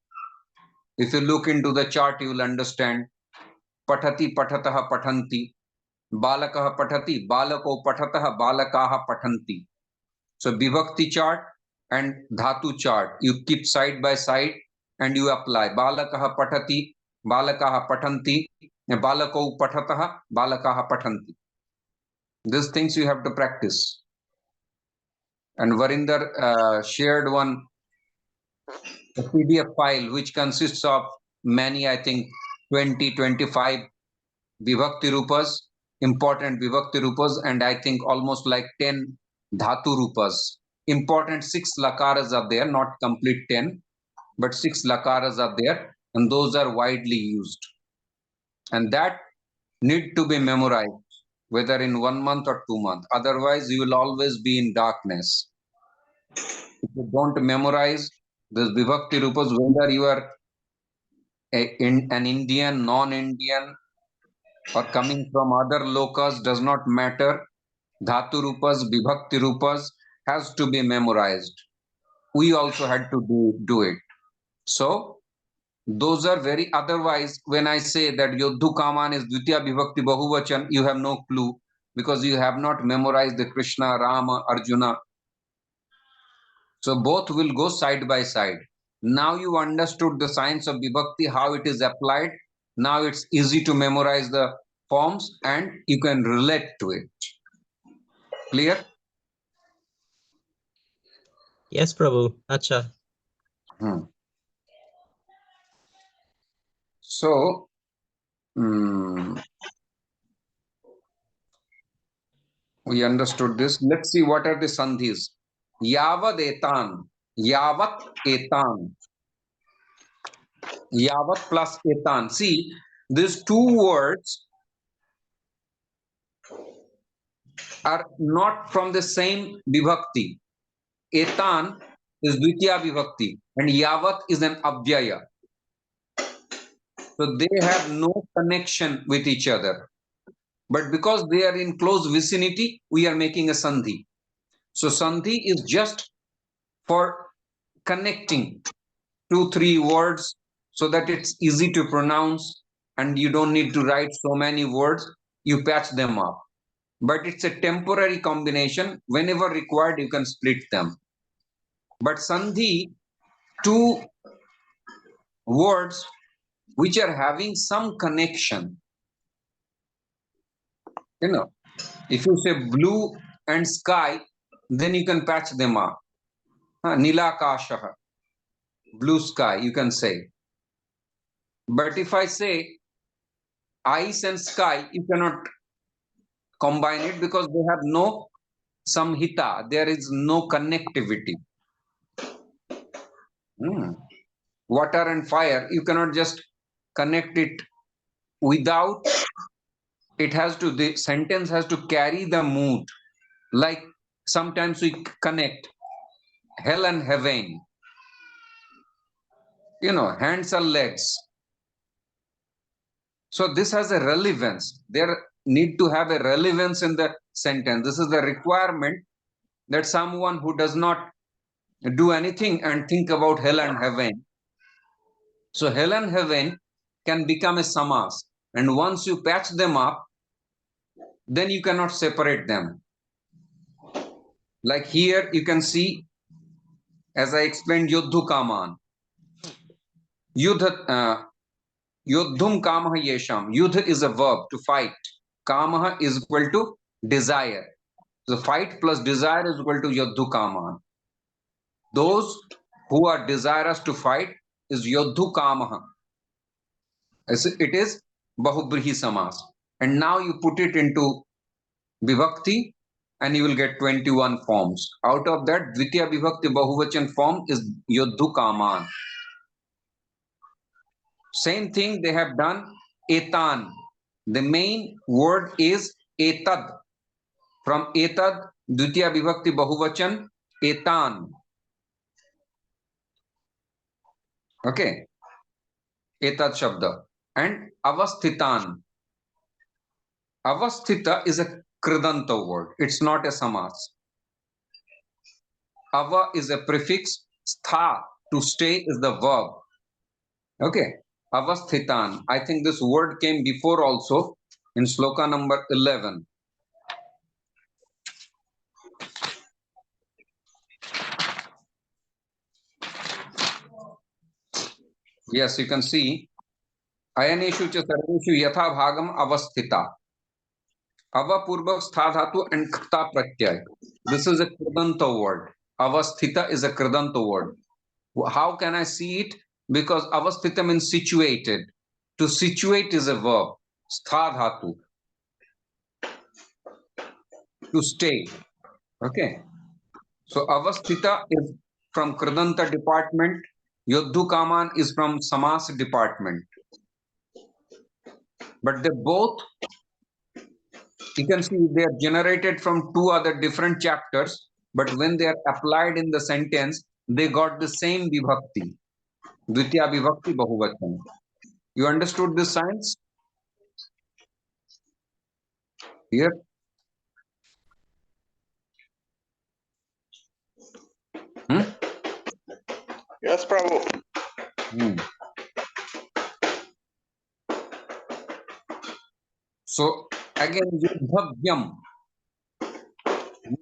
If you look into the chart, you will understand. Patati, patataha, patanti. Balakaha patati, balako patataha, balakaha patanti. So vibhakti chart and dhatu chart, you keep side by side and you apply. Balakaha patati, balakaha patanti, balako patataha, balakaha patanti. These things you have to practice. And Varinder shared one a PDF file which consists of many, I think 20, 25 vibhakti rupas, important vibhakti rupas, and I think almost like 10 dhatu rupas. Important 6 lakaras are there, not complete 10, but 6 lakaras are there, and those are widely used. And that need to be memorized, whether in 1 month or 2 months. Otherwise, you will always be in darkness. If you don't memorize this vibhakti rupas, whether you are an Indian, non-Indian, or coming from other lokas, does not matter. Dhatu rupas, vibhakti rupas has to be memorized. We also had to do it. So those are very, otherwise when I say that Yodhu Kaman is Dvitiya Vibhakti Bahuvachan, you have no clue because you have not memorized the Krishna, Rama, Arjuna. So both will go side by side. Now you understood the science of vibhakti, how it is applied. Now it's easy to memorize the forms and you can relate to it. Clear? Yes, Prabhu. Acha. So, we understood this. Let's see what are the sandhis. Yavad etan, yavat etan, yavat plus etan. See, these two words are not from the same vibhakti. Etan is Dvitiya vibhakti and yavat is an abhyaya. So they have no connection with each other. But because they are in close vicinity, we are making a sandhi. So sandhi is just for connecting 2-3 words so that it's easy to pronounce and you don't need to write so many words. You patch them up. But it's a temporary combination. Whenever required, you can split them. But sandhi, two words which are having some connection. You know, if you say blue and sky, then you can patch them up. Nilakashaha, blue sky, you can say. But if I say ice and sky, you cannot combine it because they have no samhita. There is no connectivity. Water and fire, you cannot just connect it without. It has to, the sentence has to carry the mood. Like sometimes we connect hell and heaven, hands and legs. So this has a relevance. There need to have a relevance in the sentence. This is the requirement that someone who does not do anything and think about hell and heaven. So hell and heaven can become a samas. And once you patch them up, then you cannot separate them. Like here you can see, as I explained, Yodhu Kaman. Yudh, Yodhum Kamaha Yesham. Yudh is a verb, to fight. Kamaha is equal to desire. So fight plus desire is equal to Yodhu Kaman. Those who are desirous to fight is Yodhu Kamaha. It is Bahubrihi Samas. And now you put it into Vibhakti and you will get 21 forms. Out of that, Dvitiya Vibhakti Bahuvachan form is Yodhu Kaman. Same thing they have done, Etan. The main word is Etad. From Etad, Dvitiya Vibhakti Bahuvachan, Etan. Okay. Etad Shabda. And Avasthitan. Avasthita is a Kridanta word. It's not a Samas. Ava is a prefix. Stha, to stay, is the verb. Okay. Avasthitan. I think this word came before also in sloka number 11. Yes, you can see. Ayaneshu cha sarveshu yatha bhagam avasthita. Ava purvak stha dhatu and kta pratyay. This is a kridanta word. Avasthita is a kridanta word. How can I see it? Because avasthita means situated. To situate is a verb. Stha dhatu. To stay. Okay. So avasthita is from kridanta department. Yodhu Kaman is from samas department. But they both, you can see, they are generated from two other different chapters, but when they are applied in the sentence, they got the same vibhakti. Dvitiya vibhakti bahuvachan. You understood this science? Here? Yes, Prabhu. So again, yudhavyam.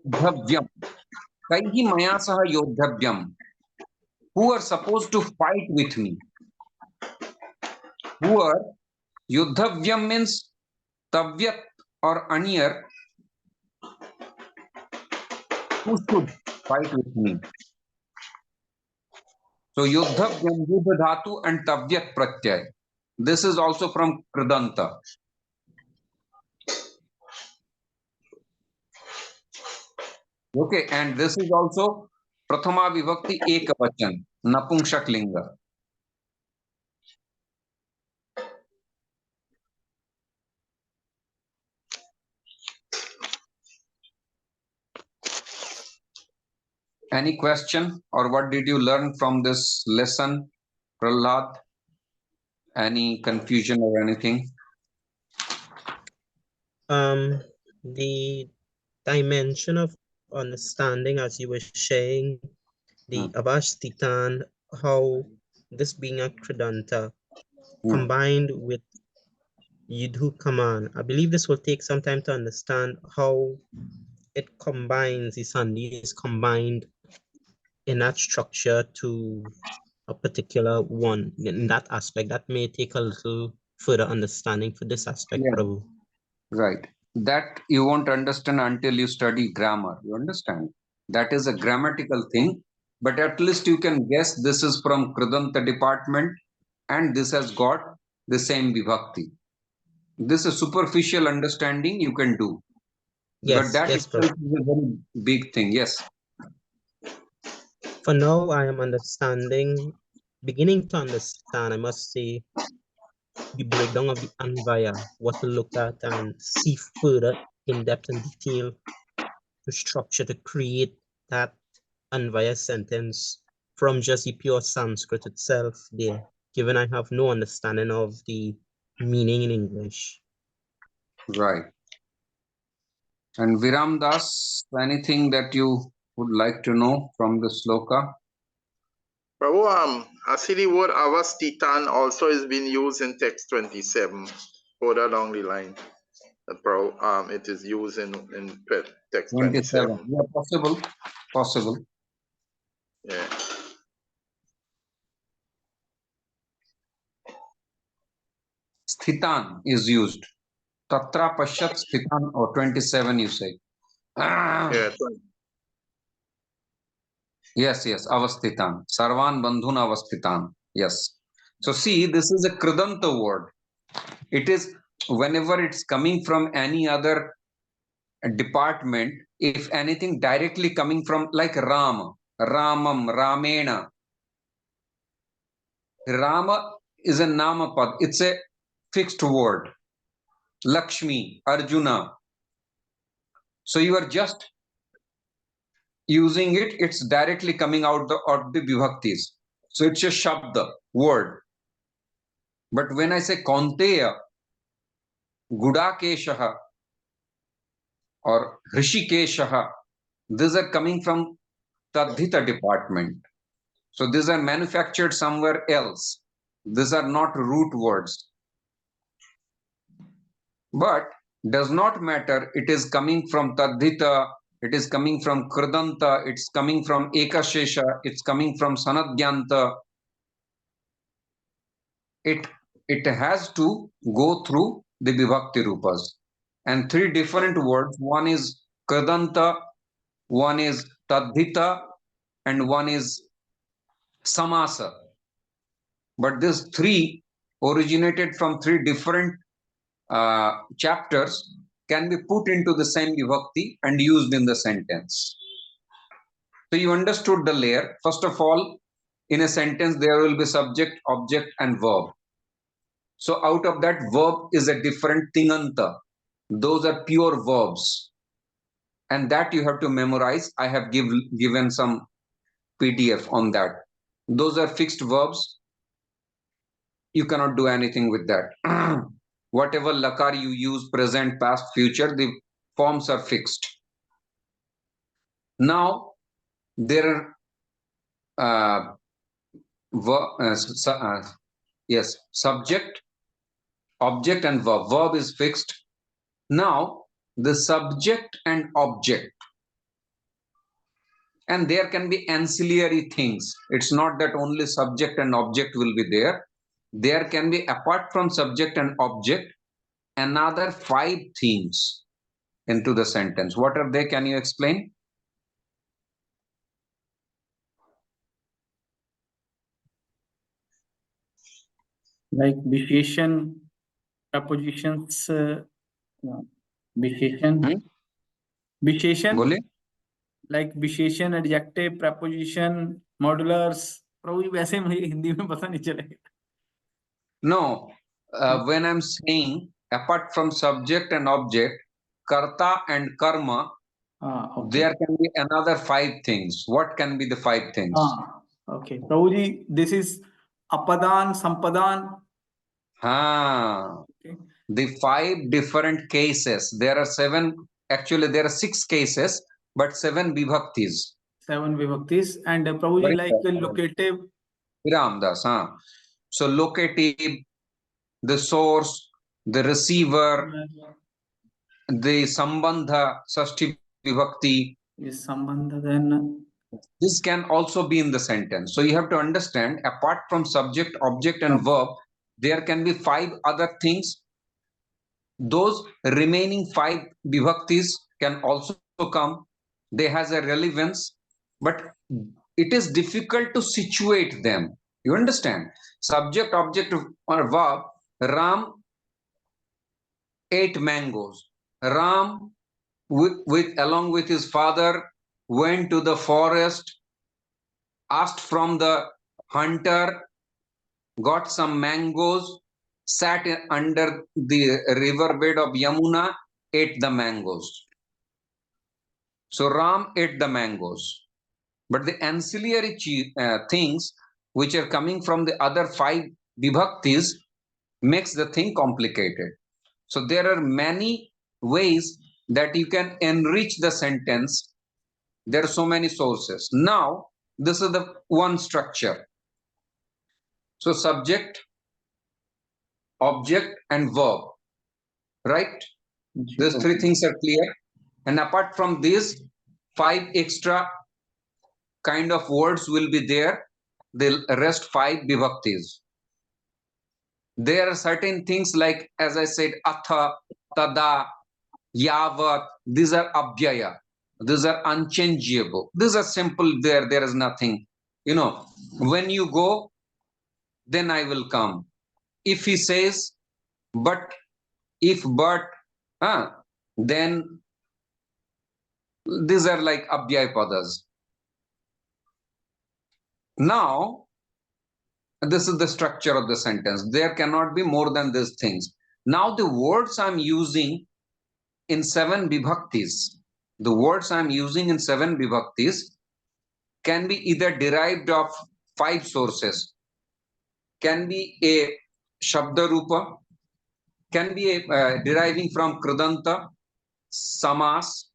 Yudhavyam. Kaihi maya saha yodhavyam. Who are supposed to fight with me? Who are yodhavyam means tavyat or aniyar. Who should fight with me? So yodhavyam, yudha dhatu and tavyat pratyay. This is also from Kridanta. Okay, and this is also Prathama Vibhakti Ekavachan, Napumsak Linga. Any question or what did you learn from this lesson, Prahlad? Any confusion or anything? The dimension of understanding, as you were sharing, the Avashtitan, how this being a Kridanta combined with Yidhu Kaman. I believe this will take some time to understand how it combines, the Sandhi is combined in that structure to a particular one. In that aspect, that may take a little further understanding for this aspect, Yeah. Prabhu. Right. That you won't understand until you study grammar. You understand? That is a grammatical thing, but at least you can guess this is from Kridanta department and this has got the same vibhakti. This is superficial understanding you can do. Yes, but that yes, itself Prabhu. is a very big thing. Yes. For now, I am beginning to understand, I must say, the breakdown of the Anvaya, what to look at and see further in depth and detail to structure to create that Anvaya sentence from just the pure Sanskrit itself there, given I have no understanding of the meaning in English. Right. And Viram Das, anything that you would like to know from the sloka? Prabhu, I see the word Avastitan also is being used in text 27, further down the line. Prabhu, it is used in text 27. Yeah, possible. Possible. Yeah. Sthitan is used. Tatra Pashat Sthitan or 27 you say. Yeah. Yes, Avasthitan. Sarvan Bandhun Avasthitan. Yes. So see, this is a Kridanta word. It is whenever it's coming from any other department, if anything directly coming from like Ram, Ramam, Ramena. Rama is a Namapad. It's a fixed word. Lakshmi, Arjuna. So you are just using it, it's directly coming out of the vibhaktis. So it's a shabda, word. But when I say Kaunteya, Gudakeshaha or Hrishikeshaha, these are coming from Tadhita department. So these are manufactured somewhere else. These are not root words. But does not matter. It is coming from Tadhita, it is coming from Kridanta, it's coming from Ekashesha, it's coming from Sanadhyanta. It has to go through the Vibhakti Rupas. And three different words, one is Kridanta, one is Tadhita, and one is Samasa. But these three originated from three different chapters can be put into the same vibhakti and used in the sentence. So you understood the layer. First of all, in a sentence, there will be subject, object, and verb. So out of that, verb is a different tinganta. Those are pure verbs. And that you have to memorize. I have given some PDF on that. Those are fixed verbs. You cannot do anything with that. Whatever lakar you use, present, past, future, the forms are fixed. Now, there are yes, subject, object, and verb. Verb is fixed. Now, the subject and object And there can be ancillary things. It's not that only subject and object will be there. There can be, apart from subject and object, another 5 themes into the sentence. What are they? Can you explain? Like Visheshan, prepositions, Visheshan, Visheshan, like Visheshan, adjective, preposition, modulars. प्रभु जी वैसे मुझे हिंदी में पता नहीं चलेगा. No, when I'm saying apart from subject and object, karta and karma, okay. There can be another 5 things. What can be the 5 things? Okay. Prabhuji, this is apadan, sampadan. Okay. The 5 different cases. There are 7, actually there are 6 cases, but 7 vibhaktis. 7 vibhaktis. And Prabhuji, like locative. Ramdas, So locative, the source, the receiver, the sambandha, sashti vibhakti. Yes, sambandha then. This can also be in the sentence. So you have to understand, apart from subject, object, and verb, there can be 5 other things. Those remaining 5 vibhaktis can also come. They has a relevance, but it is difficult to situate them. You understand? Subject, object, or verb. Ram ate mangoes. Ram, along with his father, went to the forest, asked from the hunter, got some mangoes, sat under the riverbed of Yamuna, ate the mangoes. So Ram ate the mangoes. But the ancillary things which are coming from the other 5 vibhaktis makes the thing complicated. So there are many ways that you can enrich the sentence. There are so many sources. Now, this is the one structure. So subject, object, and verb, right? These 3 things are clear. And apart from these, 5 extra kind of words will be there. The rest 5 vibhaktis. There are certain things like, as I said, atha, tada, yavat. These are abhyaya. These are unchangeable. These are simple. There is nothing. When you go, then I will come. If he says, but, if, but, then these are like abhyaya padas. Now, this is the structure of the sentence. There cannot be more than these things. Now, the words I'm using in 7 vibhaktis, the words I'm using in 7 vibhaktis can be either derived of 5 sources. Can be a shabda rupa, can be deriving from kridanta, samas,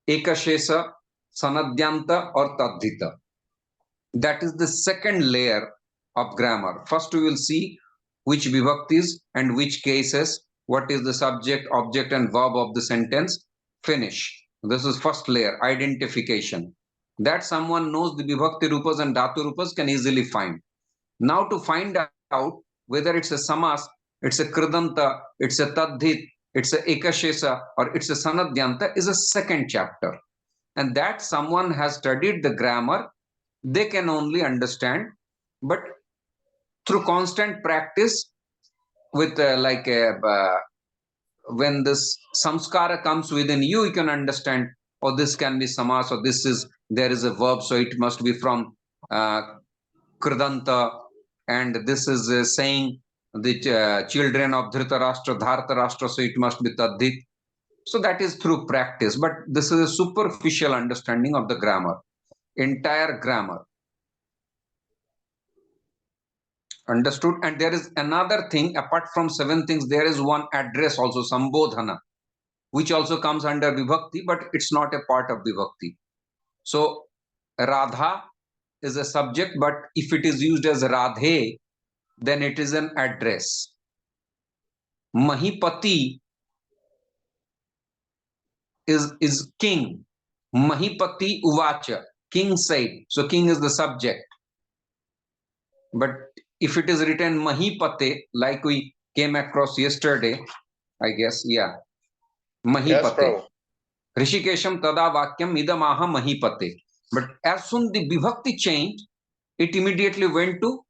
ekashesa, sanadyanta, or tadhita. That is the second layer of grammar. First, we will see which vibhaktis and which cases, what is the subject, object, and verb of the sentence. Finish. This is first layer, identification. That someone knows the vibhakti rupas and dhatu rupas can easily find. Now to find out whether it's a samas, it's a kridanta, it's a tadhit, it's a ekashesa, or it's a sanadyanta is a second chapter. And that someone has studied the grammar, they can only understand. But through constant practice, with when this samskara comes within you, you can understand, oh, this can be samas, or there is a verb, so it must be from kridanta, and this is saying the children of Dhritarashtra, Dhartarashtra, so it must be tadhit. So that is through practice, but this is a superficial understanding of the grammar, entire grammar. Understood? And there is another thing, apart from 7 things, there is one address also, sambodhana, which also comes under vibhakti, but it's not a part of vibhakti. So Radha is a subject, but if it is used as Radhe, then it is an address. Mahipati is king. Mahipati uvacha, king said. So king is the subject. But if it is written Mahipate, like we came across yesterday, I guess, yeah, Mahipate. Yes, Prabhu. Rishikesham tada vakyam idamaha Mahipate. But as soon the vibhakti changed, it immediately went to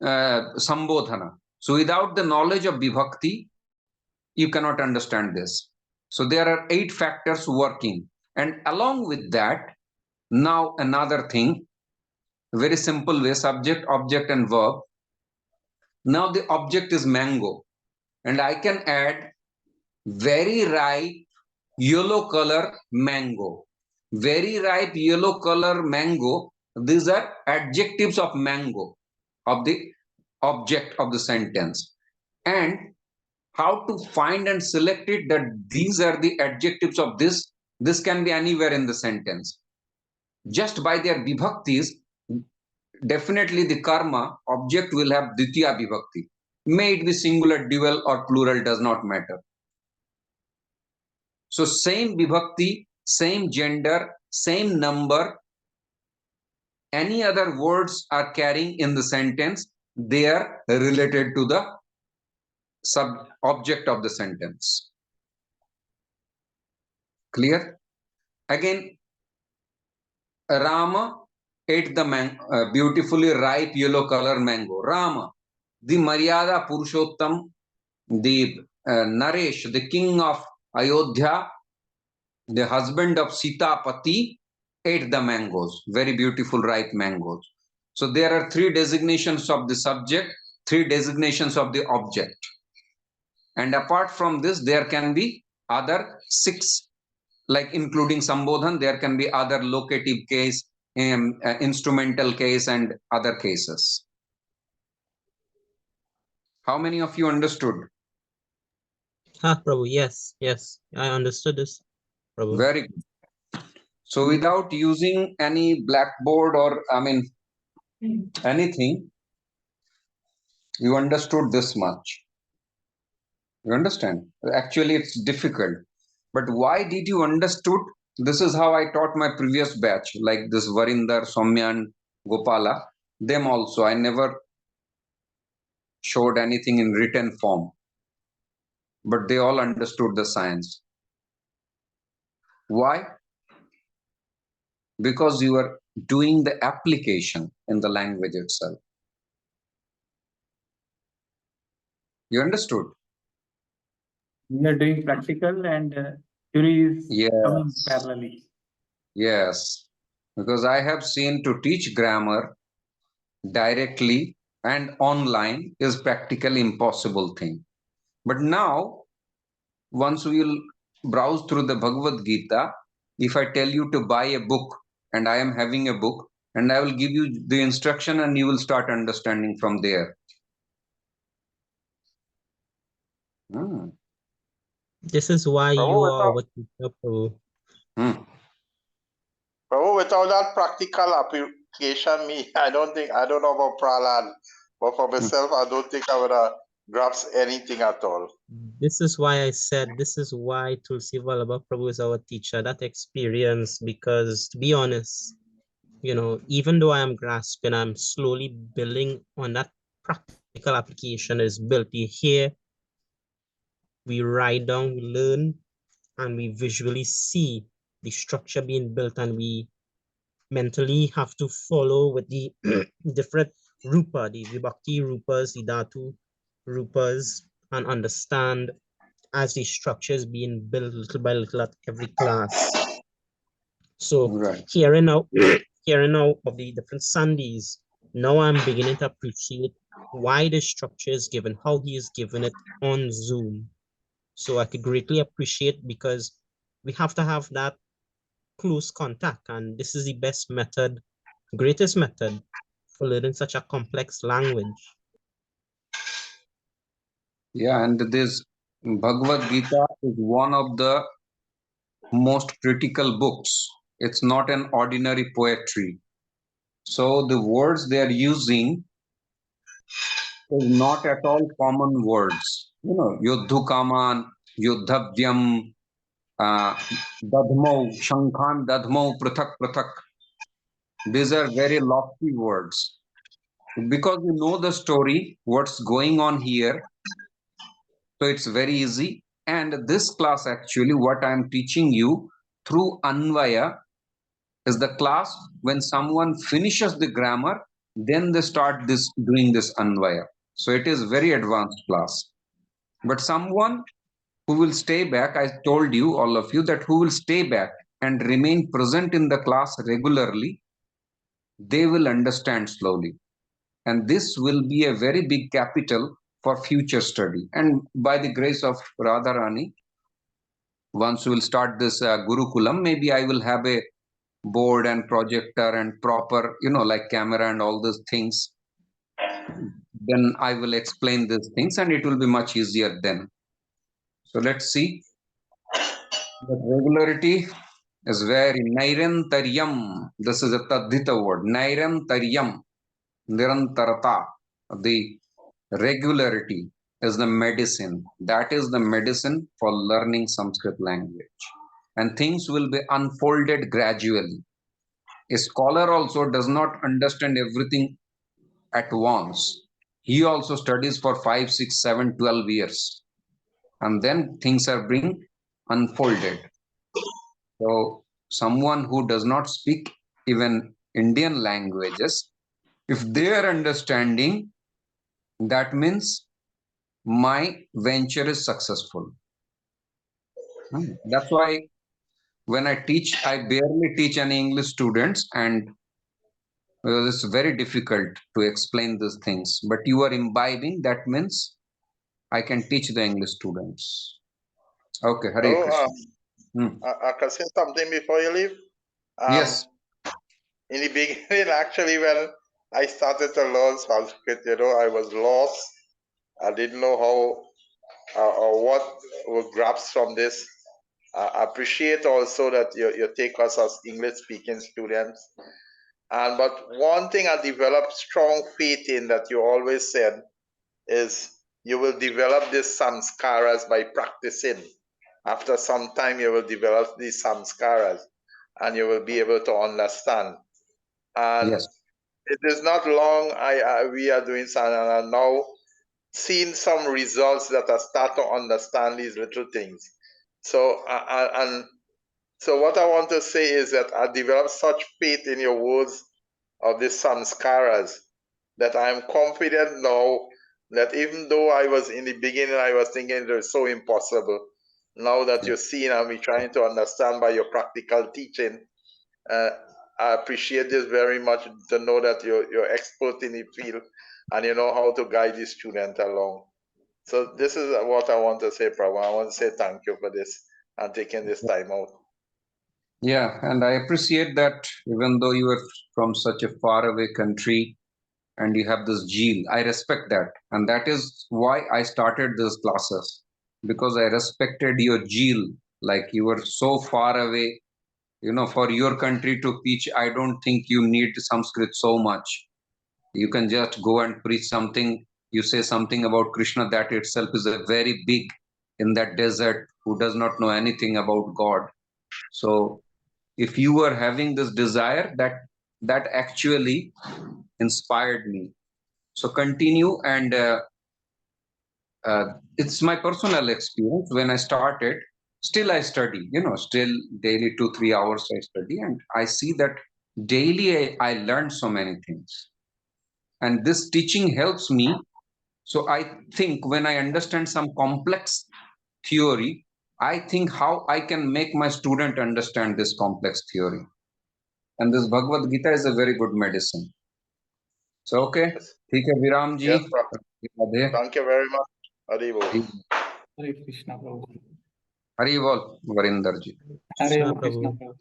Sambodhana. So without the knowledge of vibhakti, you cannot understand this. So there are 8 factors working. And along with that, now another thing, very simple way, subject, object, and verb. Now the object is mango. And I can add very ripe yellow color mango. Very ripe yellow color mango. These are adjectives of mango, of the object of the sentence. And how to find and select it, that these are the adjectives of this. This can be anywhere in the sentence. Just by their vibhaktis, definitely the karma object will have ditya vibhakti. May it be singular, dual, or plural, does not matter. So same vibhakti, same gender, same number, any other words are carrying in the sentence, they are related to the object of the sentence. Clear? Again, Rama ate the beautifully ripe yellow color mango. Rama, the Maryada Purushottam, the Naresh, the king of Ayodhya, the husband of Sita Pati, ate the mangoes, very beautiful ripe mangoes. So there are 3 designations of the subject, 3 designations of the object. And apart from this, there can be other 6, like including Sambodhan, there can be other locative case, instrumental case, and other cases. How many of you understood? Prabhu, yes, I understood this, Prabhu. Very good. So without using any blackboard or, anything, you understood this much. You understand? Actually, it's difficult. But why did you understood? This is how I taught my previous batch, like this Varinder, Soumya, and Gopala. Them also, I never showed anything in written form. But they all understood the science. Why? Because you are doing the application in the language itself. You understood? We are doing practical and theory is coming parallelly. Yes, because I have seen to teach grammar directly and online is practically impossible thing. But now, once we will browse through the Bhagavad Gita, if I tell you to buy a book, and I am having a book, and I will give you the instruction, and you will start understanding from there. This is why you are what you are, Prabhu. Prabhu, without that practical application, I don't know about Prahlad, but for myself, I don't think I would have grasped anything at all. This is why I said, this is why Tulasi Vallabha Prabhu is our teacher, that experience, because to be honest, even though I am grasping, I'm slowly building on that practical application is built. You hear, we write down, we learn, and we visually see the structure being built, and we mentally have to follow with the different rupa, the vibhakti rupas, the dhatu rupas, and understand as the structure is being built little by little at every class. So hearing now of the different Sundays, now I'm beginning to appreciate why the structure is given, how he is given it on Zoom. So I could greatly appreciate, because we have to have that close contact, and this is the best method, greatest method for learning such a complex language. Yeah, and this Bhagavad Gita is one of the most critical books. It's not an ordinary poetry. So the words they are using is not at all common words. Yodhukaman, Yodhavyam, Dadhmau, Shankhan, Dadhmau, Prathak, Prathak. These are very lofty words. Because you know the story, what's going on here, so it's very easy. And this class, actually, what I'm teaching you through Anvaya is the class when someone finishes the grammar, then they start doing this Anvaya. So it is very advanced class. But someone who will stay back, I told you, all of you, that who will stay back and remain present in the class regularly, they will understand slowly. And this will be a very big capital for future study. And by the grace of Radharani, once we will start this Gurukulam, maybe I will have a board and projector and proper, like camera and all those things. Then I will explain these things and it will be much easier then. So let's see. The regularity is very Nairantaryam. This is a Tadhita word. Nairantaryam. Nirantarata. The regularity is the medicine. That is the medicine for learning Sanskrit language. And things will be unfolded gradually. A scholar also does not understand everything at once. He also studies for 5, 6, 7, 12 years. And then things are being unfolded. So someone who does not speak even Indian languages, if they are understanding, that means my venture is successful. That's why when I teach, I barely teach any English students, and it's very difficult to explain these things. But you are imbibing, that means I can teach the English students. Okay, Hare Krishna. I can say something before you leave. Yes. In the beginning, actually, when I started to learn Sanskrit, I was lost. I didn't know how or what would grasp from this. I appreciate also that you take us as English-speaking students. But one thing I developed strong faith in that you always said is you will develop these samskaras by practicing. After some time, you will develop these samskaras and you will be able to understand. And yes. It is not long we are doing something and are now seeing some results that I start to understand these little things. So what I want to say is that I developed such faith in your words of the samskaras that I'm confident now that even though I was in the beginning, I was thinking it was so impossible. Now that you're seeing and me trying to understand by your practical teaching, I appreciate this very much to know that you're expert in the field and you know how to guide the student along. So this is what I want to say, Prabhu. I want to say thank you for this and taking this time out. Yeah, and I appreciate that even though you are from such a faraway country and you have this zeal, I respect that. And that is why I started these classes, because I respected your zeal. Like you were so far away, for your country to teach, I don't think you need Sanskrit so much. You can just go and preach something. You say something about Krishna, that itself is a very big in that desert who does not know anything about God. So if you were having this desire, that actually inspired me. So continue, and it's my personal experience. When I started, still I study, still daily 2-3 hours I study, and I see that daily I learned so many things, and this teaching helps me. So I think when I understand some complex theory, I think how I can make my student understand this complex theory. And this Bhagavad Gita is a very good medicine. So, okay. ठीक है विराम जी. Yes, thank you very much. Hari Bol. Hare Krishna Prabhu. Hari Bol, Varinder ji. Hare Krishna Prabhu.